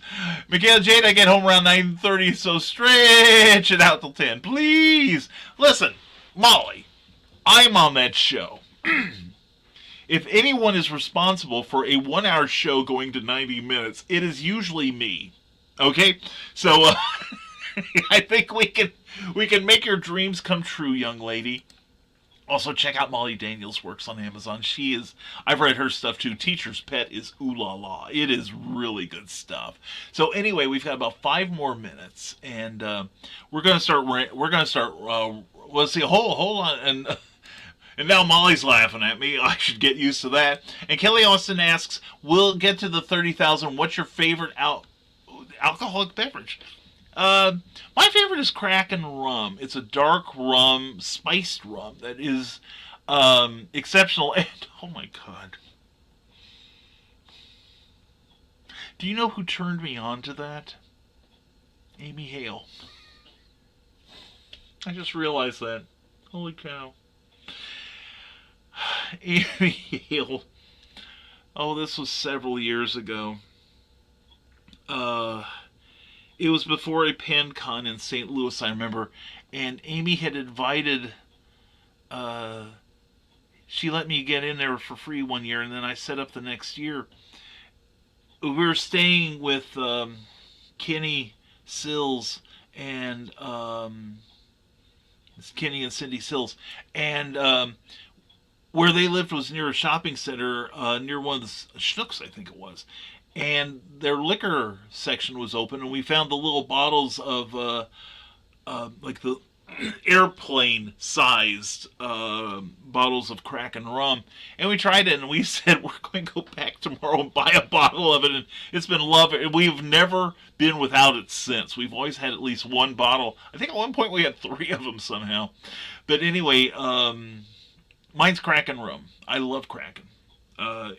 Michaela Jade, I get home around 9:30, so stretch it out till 10. Please. Listen, Molly, I'm on that show. If anyone is responsible for a 1-hour show going to 90 minutes, it is usually me. Okay? So I think we can make your dreams come true, young lady. Also, check out Molly Daniels' works on Amazon. I've read her stuff too. Teacher's Pet is ooh la la. It is really good stuff. So anyway, we've got about 5 more minutes, and we're gonna start. Let's see. Hold on, and now Molly's laughing at me. I should get used to that. And Kelly Austin asks, "We'll get to the 30,000. What's your favorite alcoholic beverage?" My favorite is Kraken rum. It's a dark rum, spiced rum that is exceptional. And oh my God, do you know who turned me on to that? Amy Hale. I just realized that. Holy cow. Amy Hale. Oh, this was several years ago. It was before a PenCon in St. Louis, I remember, and Amy had invited, she let me get in there for free one year, and then I set up the next year. We were staying with Kenny Sills and Kenny and Cindy Sills, and where they lived was near a shopping center, near one of the Schnooks, I think it was. And their liquor section was open, and we found the little bottles of, like the airplane-sized bottles of Kraken rum. And we tried it, and we said, we're going to go back tomorrow and buy a bottle of it. And it's been lovely. We've never been without it since. We've always had at least one bottle. I think at one point we had 3 of them somehow. But anyway, mine's Kraken rum. I love Kraken.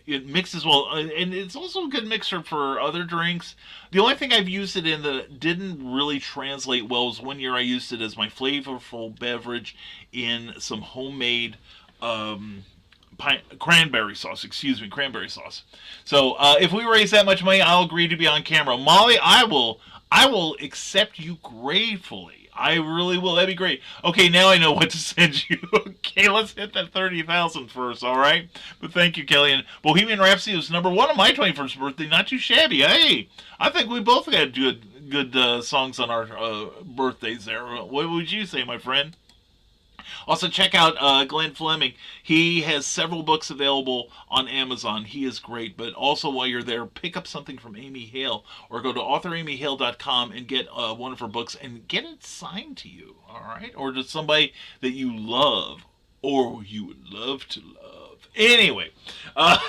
It mixes well, and it's also a good mixer for other drinks. The only thing I've used it in that didn't really translate well was one year I used it as my flavorful beverage in some homemade cranberry sauce. Cranberry sauce. So if we raise that much money, I'll agree to be on camera. Molly, I will accept you gratefully. I really will. That'd be great. Okay, now I know what to send you. Okay, let's hit that 30,000 first, all right? But thank you, Kelly. And Bohemian Rhapsody was number 1 on my 21st birthday. Not too shabby. Hey, I think we both had good songs on our birthdays there. What would you say, my friend? Also, check out Glenn Fleming. He has several books available on Amazon. He is great. But also, while you're there, pick up something from Amy Hale or go to authoramyhale.com and get one of her books and get it signed to you, all right? Or to somebody that you love or you would love to love. Anyway,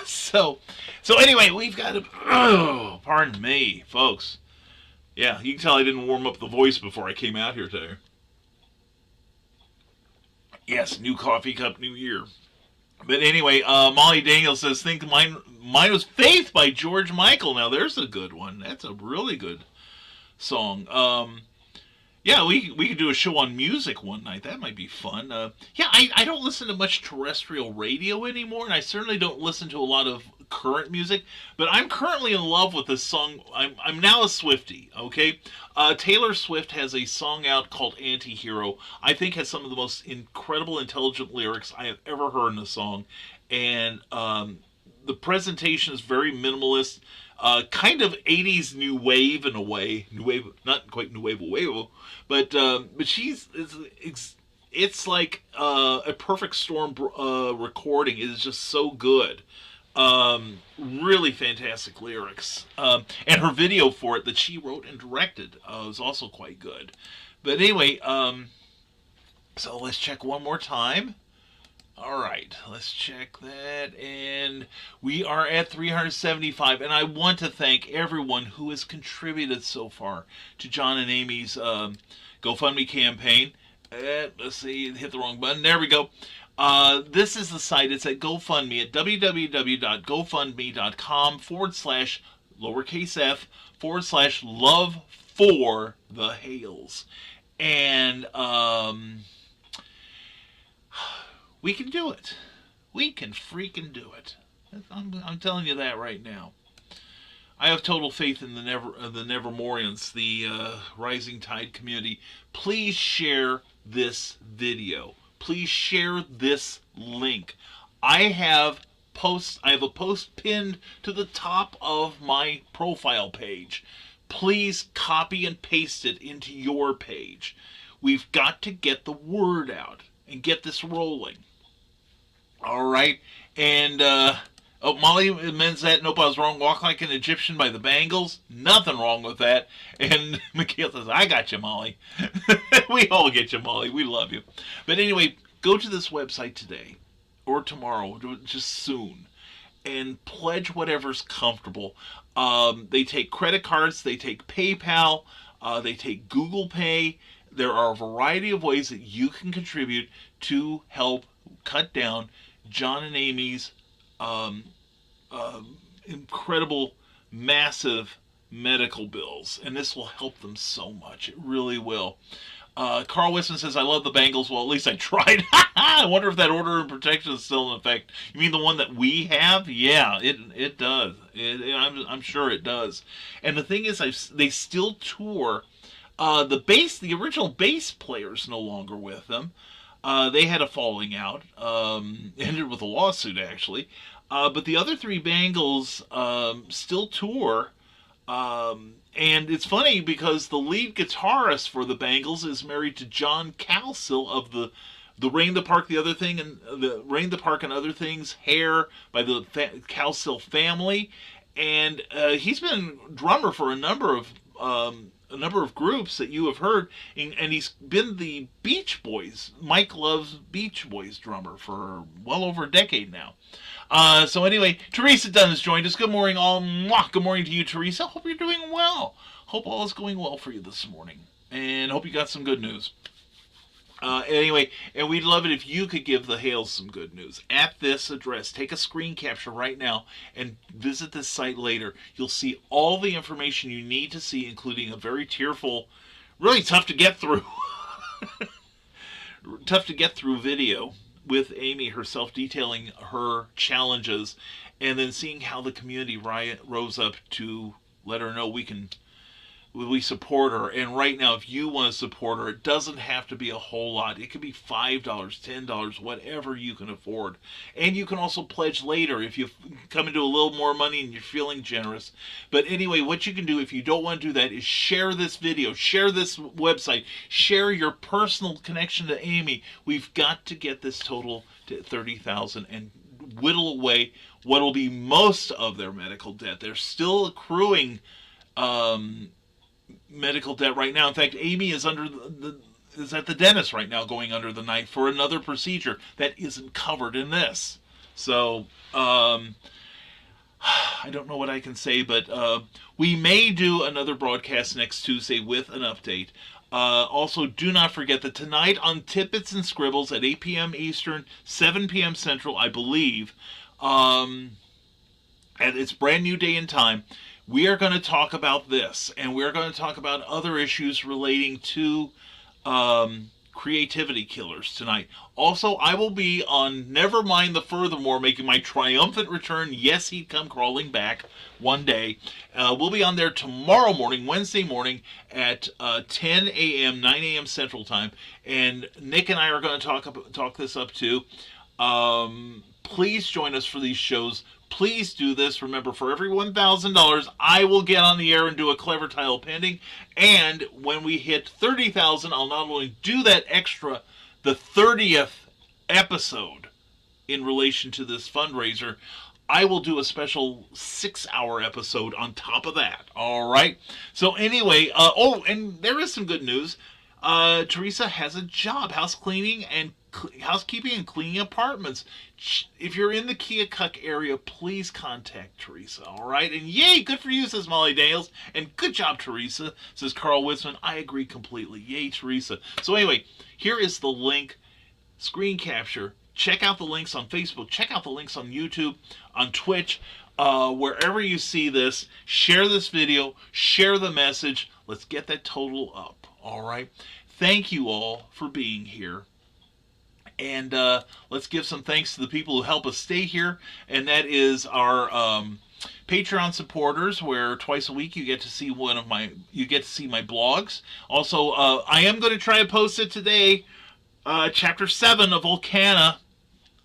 so anyway, we've got to... Oh, pardon me, folks. Yeah, you can tell I didn't warm up the voice before I came out here today. Yes, new coffee cup, new year. But anyway, Molly Daniels says, think mine was Faith by George Michael. Now, there's a good one. That's a really good song. Yeah, we could do a show on music one night. That might be fun. Yeah, I don't listen to much terrestrial radio anymore, and I certainly don't listen to a lot of current music, but I'm currently in love with this song. I'm now a Swiftie, okay? Taylor Swift has a song out called Anti-Hero. I think has some of the most incredible, intelligent lyrics I have ever heard in a song, and the presentation is very minimalist, kind of 80s new wave in a way. New wave, not quite new wave, but it's like a perfect storm recording. It is just so good. Really fantastic lyrics. And her video for it that she wrote and directed was also quite good. But anyway, so let's check one more time. All right, let's check that. And we are at 375. And I want to thank everyone who has contributed so far to John and Amy's GoFundMe campaign. let's see, hit the wrong button. There we go. This is the site. It's at GoFundMe at www.gofundme.com/ lowercase f / love for the Hales. And we can do it. We can freaking do it. I'm telling you that right now. I have total faith in the Nevermorians, the Rising Tide community. Please share this video. Please share this link. I have a post pinned to the top of my profile page. Please copy and paste it into your page. We've got to get the word out and get this rolling. All right, and Molly amends that. Nope, I was wrong. Walk Like an Egyptian by the Bangles. Nothing wrong with that. And Mikhail says, I got you, Molly. We all get you, Molly. We love you. But anyway, go to this website today or tomorrow, just soon, and pledge whatever's comfortable. They take credit cards. They take PayPal. They take Google Pay. There are a variety of ways that you can contribute to help cut down John and Amy's incredible, massive medical bills, and this will help them so much. It really will. Carl Wisman says, I love the Bangles. Well, at least I tried. I wonder if that order of protection is still in effect. You mean the one that we have? Yeah, it does. I'm sure it does. And the thing is, they still tour. The original bass player's no longer with them. They had a falling out, ended with a lawsuit actually. But the other three Bangles still tour. And it's funny because the lead guitarist for the Bangles is married to John Calsill of the Rain the Park, the Other Thing, and the Rain the Park and Other Things, Hair by the Calsill family. And he's been drummer for a number of groups that you have heard, and he's been the Beach Boys, Mike Love's Beach Boys drummer for well over a decade now. So anyway, Teresa Dunn has joined us. Good morning, all. Mwah. Good morning to you, Teresa. Hope you're doing well. Hope all is going well for you this morning, and hope you got some good news. Anyway, and we'd love it if you could give the Hales some good news. At this address, take a screen capture right now and visit this site later. You'll see all the information you need to see, including a very tearful, really tough to get through, video with Amy herself detailing her challenges, and then seeing how the community rose up to let her know we support her. And right now, if you want to support her, it doesn't have to be a whole lot. It could be $5, $10, whatever you can afford. And you can also pledge later if you come into a little more money and you're feeling generous. But anyway, what you can do if you don't want to do that is share this video, share this website, share your personal connection to Amy. We've got to get this total to $30,000 and whittle away what will be most of their medical debt. They're still accruing medical debt right now. In fact, Amy is is at the dentist right now, going under the knife for another procedure that isn't covered in this. So I don't know what I can say, but we may do another broadcast next Tuesday with an update. Also, do not forget that tonight on Tidbits and Scribbles at 8 p.m. Eastern, 7 p.m. Central, I believe, and it's brand new day and time, we are going to talk about this, and we're going to talk about other issues relating to creativity killers tonight. Also, I will be on Never Mind the Furthermore, making my triumphant return. Yes, he'd come crawling back one day. We'll be on there tomorrow morning, Wednesday morning, at 10 a.m., 9 a.m. Central Time, and Nick and I are going to talk this up too. Please join us for these shows. Please do this. Remember, for every $1,000, I will get on the air and do a clever title pending. And when we hit 30,000, I'll not only do that extra, the 30th episode in relation to this fundraiser, I will do a special 6-hour episode on top of that. All right. So anyway, and there is some good news. Teresa has a job, house cleaning and housekeeping and cleaning apartments. If you're in the Keokuk area, please contact Teresa, all right? And yay, good for you, says Molly Dales. And good job, Teresa, says Carl Witzman. I agree completely. Yay, Teresa. So anyway, here is the link, screen capture. Check out the links on Facebook. Check out the links on YouTube, on Twitch. Wherever you see this, share this video, share the message. Let's get that total up, all right? Thank you all for being here. And let's give some thanks to the people who help us stay here, and that is our Patreon supporters, where twice a week you get to see my blogs. Also, I am going to try to post it today, Chapter 7 of Volcana.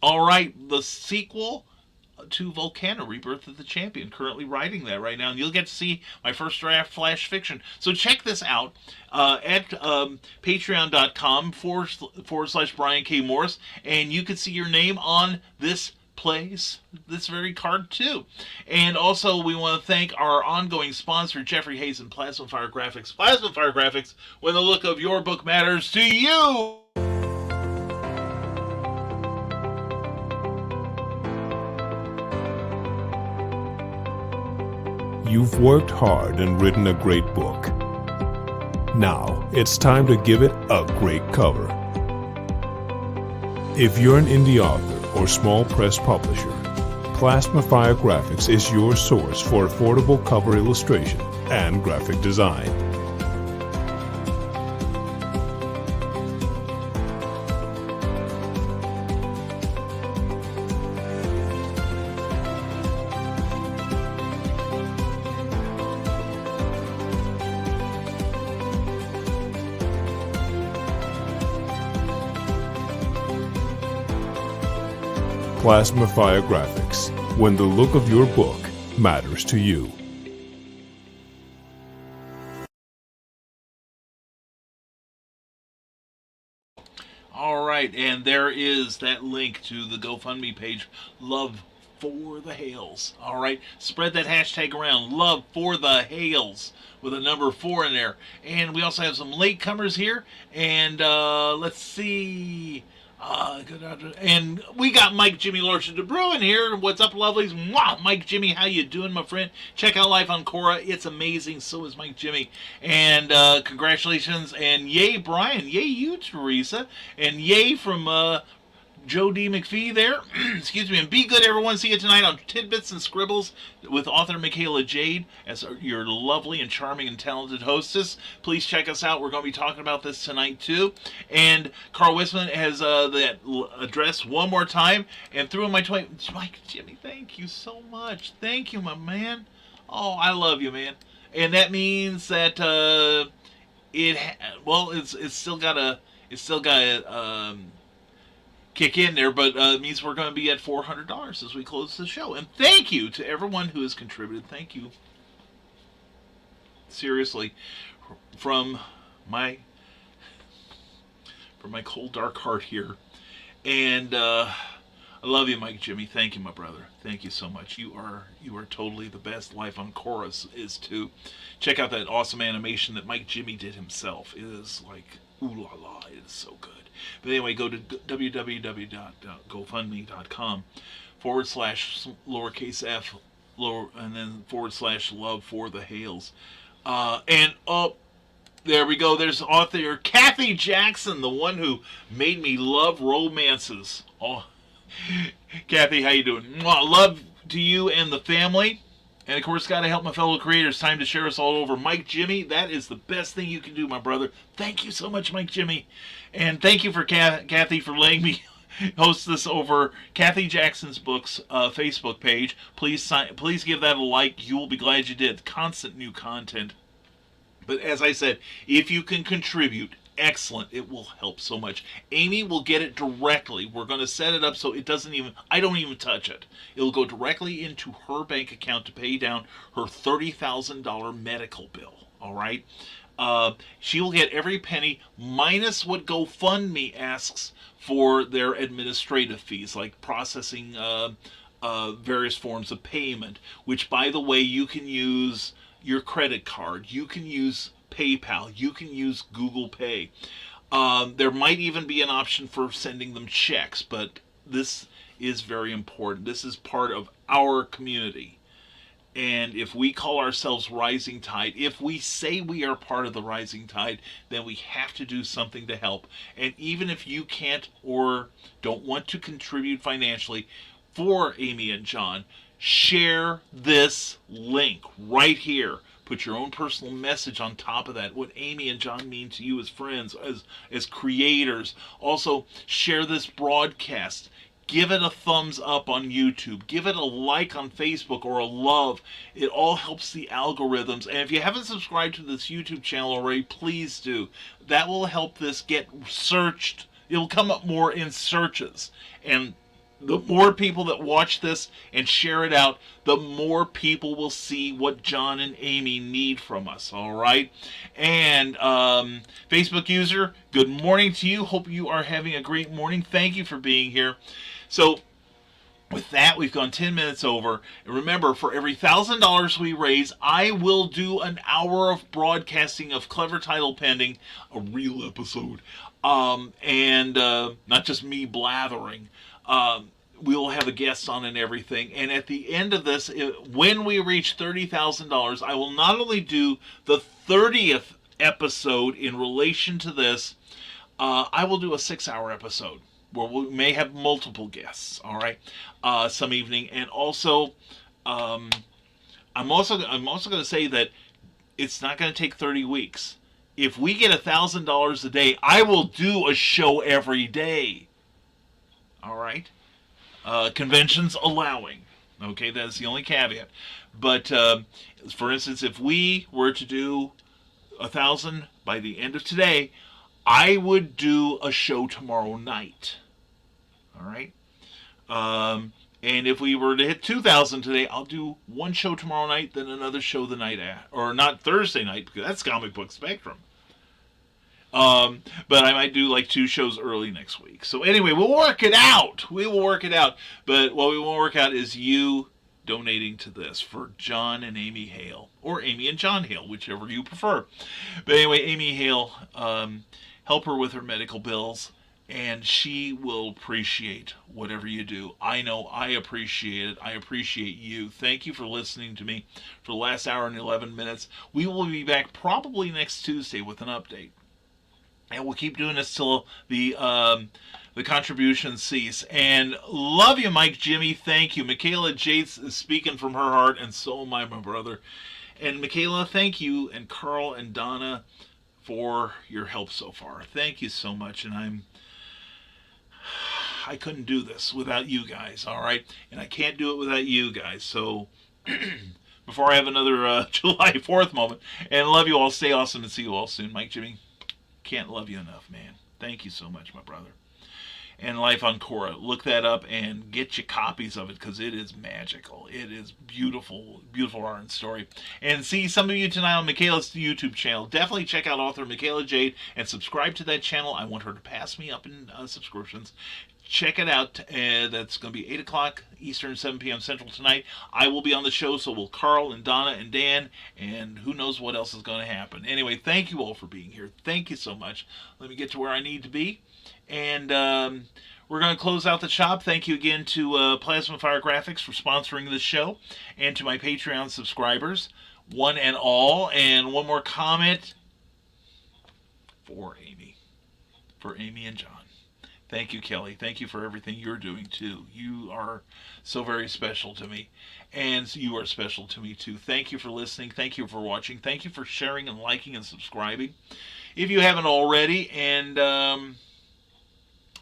All right, the sequel to Volcana, Rebirth of the Champion. Currently writing that right now, and you'll get to see my first draft flash fiction. So check this out at patreon.com/Brian K. Morris, and you can see your name on this very card too. And also, we want to thank our ongoing sponsor, Jeffrey Hayes and Plasma Fire Graphics. Plasma Fire Graphics, when the look of your book matters to you. You've worked hard and written a great book. Now, it's time to give it a great cover. If you're an indie author or small press publisher, Plasma Fire Graphics is your source for affordable cover illustration and graphic design. Plasma Fire Graphics, when the look of your book matters to you. All right, and there is that link to the GoFundMe page, Love for the Hales. All right, spread that hashtag around, Love for the Hales, with a number 4 in there. And we also have some latecomers here, and let's see. And we got Mike Jimmy Larson de Bruin here. What's up, lovelies? Mwah! Mike Jimmy, how you doing, my friend? Check out Life on Quora. It's amazing. So is Mike Jimmy. And congratulations. And yay, Brian. Yay, you, Teresa. And yay from Joe D. McPhee there. Excuse me. And be good, everyone. See you tonight on Tidbits and Scribbles with author Michaela Jade as your lovely and charming and talented hostess. Please check us out. We're going to be talking about this tonight, too. And Carl Witzman has that address one more time. And through my tweet, Mike, Jimmy, thank you so much. Thank you, my man. Oh, I love you, man. And that means that it's still got to kick in there, but it means we're going to be at $400 as we close the show. And thank you to everyone who has contributed. Thank you, seriously, from my cold dark heart here. And I love you, Mike Jimmy. Thank you, my brother. Thank you so much. You are totally the best. Life on Chorus is too. Check out that awesome animation that Mike Jimmy did himself. It is like ooh la la. It is so good. But anyway, go to www.gofundme.com/f and then /love for the Hales. And there we go. There's author Kathy Jackson, the one who made me love romances. Oh, Kathy, how you doing? Love to you and the family. And of course, got to help my fellow creators. Time to share us all over. Mike Jimmy, that is the best thing you can do, my brother. Thank you so much, Mike Jimmy. And thank you for Kathy for letting me host this over Kathy Jackson's Books Facebook page. Please give that a like. You will be glad you did. Constant new content. But as I said, if you can contribute, excellent. It will help so much. Amy will get it directly. We're going to set it up so it doesn't even, I don't even touch it. It'll go directly into her bank account to pay down her $30,000 medical bill. All right? She will get every penny minus what GoFundMe asks for their administrative fees, like processing various forms of payment, which, by the way, you can use your credit card. You can use PayPal. You can use Google Pay. There might even be an option for sending them checks, but this is very important. This is part of our community. And if we call ourselves Rising Tide, if we say we are part of the Rising Tide, then we have to do something to help. And even if you can't or don't want to contribute financially for Amy and John, share this link right here. Put your own personal message on top of that. What Amy and John mean to you as friends, as creators. Also, share this broadcast. Give it a thumbs up on YouTube. Give it a like on Facebook or a love. It all helps the algorithms. And if you haven't subscribed to this YouTube channel already, please do. That will help this get searched. It'll come up more in searches. And the more people that watch this and share it out, the more people will see what John and Amy need from us, all right? And Facebook user, good morning to you. Hope you are having a great morning. Thank you for being here. So with that, we've gone 10 minutes over. And remember, for every $1,000 we raise, I will do an hour of broadcasting of Clever Title Pending, a real episode. And not just me blathering. We'll have a guest on and everything. And at the end of this, when we reach $30,000, I will not only do the 30th episode in relation to this, I will do a 6-hour episode where we may have multiple guests, all right, some evening. And also, I'm also going to say that it's not going to take 30 weeks. If we get $1,000 a day, I will do a show every day. All right? Conventions allowing. Okay, that's the only caveat. But, for instance, if we were to do 1,000 by the end of today, I would do a show tomorrow night. All right? And if we were to hit 2,000 today, I'll do one show tomorrow night, then another show the night after. Or not Thursday night, because that's Comic Book Spectrum. But I might do like 2 shows early next week. So anyway, we'll work it out. We will work it out. But what we won't work out is you donating to this for John and Amy Hale. Or Amy and John Hale, whichever you prefer. But anyway, Amy Hale, help her with her medical bills. And she will appreciate whatever you do. I know I appreciate it. I appreciate you. Thank you for listening to me for the last hour and 11 minutes. We will be back probably next Tuesday with an update. And we'll keep doing this till the contributions cease. And love you, Mike Jimmy. Thank you. Michaela Jates is speaking from her heart, and so am I, my brother. And Michaela, thank you. And Carl and Donna for your help so far. Thank you so much. And I couldn't do this without you guys, all right? And I can't do it without you guys. So before I have another July 4th moment, and love you all. Stay awesome and see you all soon. Mike Jimmy. Can't love you enough, man. Thank you so much, my brother. And Life on Korra. Look that up and get you copies of it because it is magical. It is beautiful, beautiful art and story. And see some of you tonight on Michaela's YouTube channel. Definitely check out author Michaela Jade and subscribe to that channel. I want her to pass me up in subscriptions. Check it out. That's going to be 8 o'clock Eastern, 7 p.m. Central tonight. I will be on the show, so will Carl and Donna and Dan, and who knows what else is going to happen. Anyway, thank you all for being here. Thank you so much. Let me get to where I need to be. And we're going to close out the shop. Thank you again to Plasma Fire Graphics for sponsoring this show, and to my Patreon subscribers, one and all. And one more comment for Amy and John. Thank you, Kelly. Thank you for everything you're doing, too. You are so very special to me, and you are special to me, too. Thank you for listening. Thank you for watching. Thank you for sharing and liking and subscribing, if you haven't already. And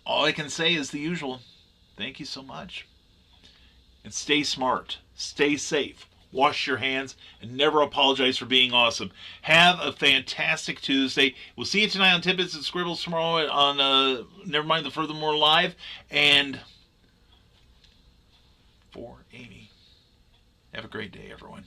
all I can say is the usual. Thank you so much. And stay smart. Stay safe. Wash your hands, and never apologize for being awesome. Have a fantastic Tuesday. We'll see you tonight on Tidbits and Scribbles, tomorrow on Never Mind the Furthermore Live. And for Amy, have a great day, everyone.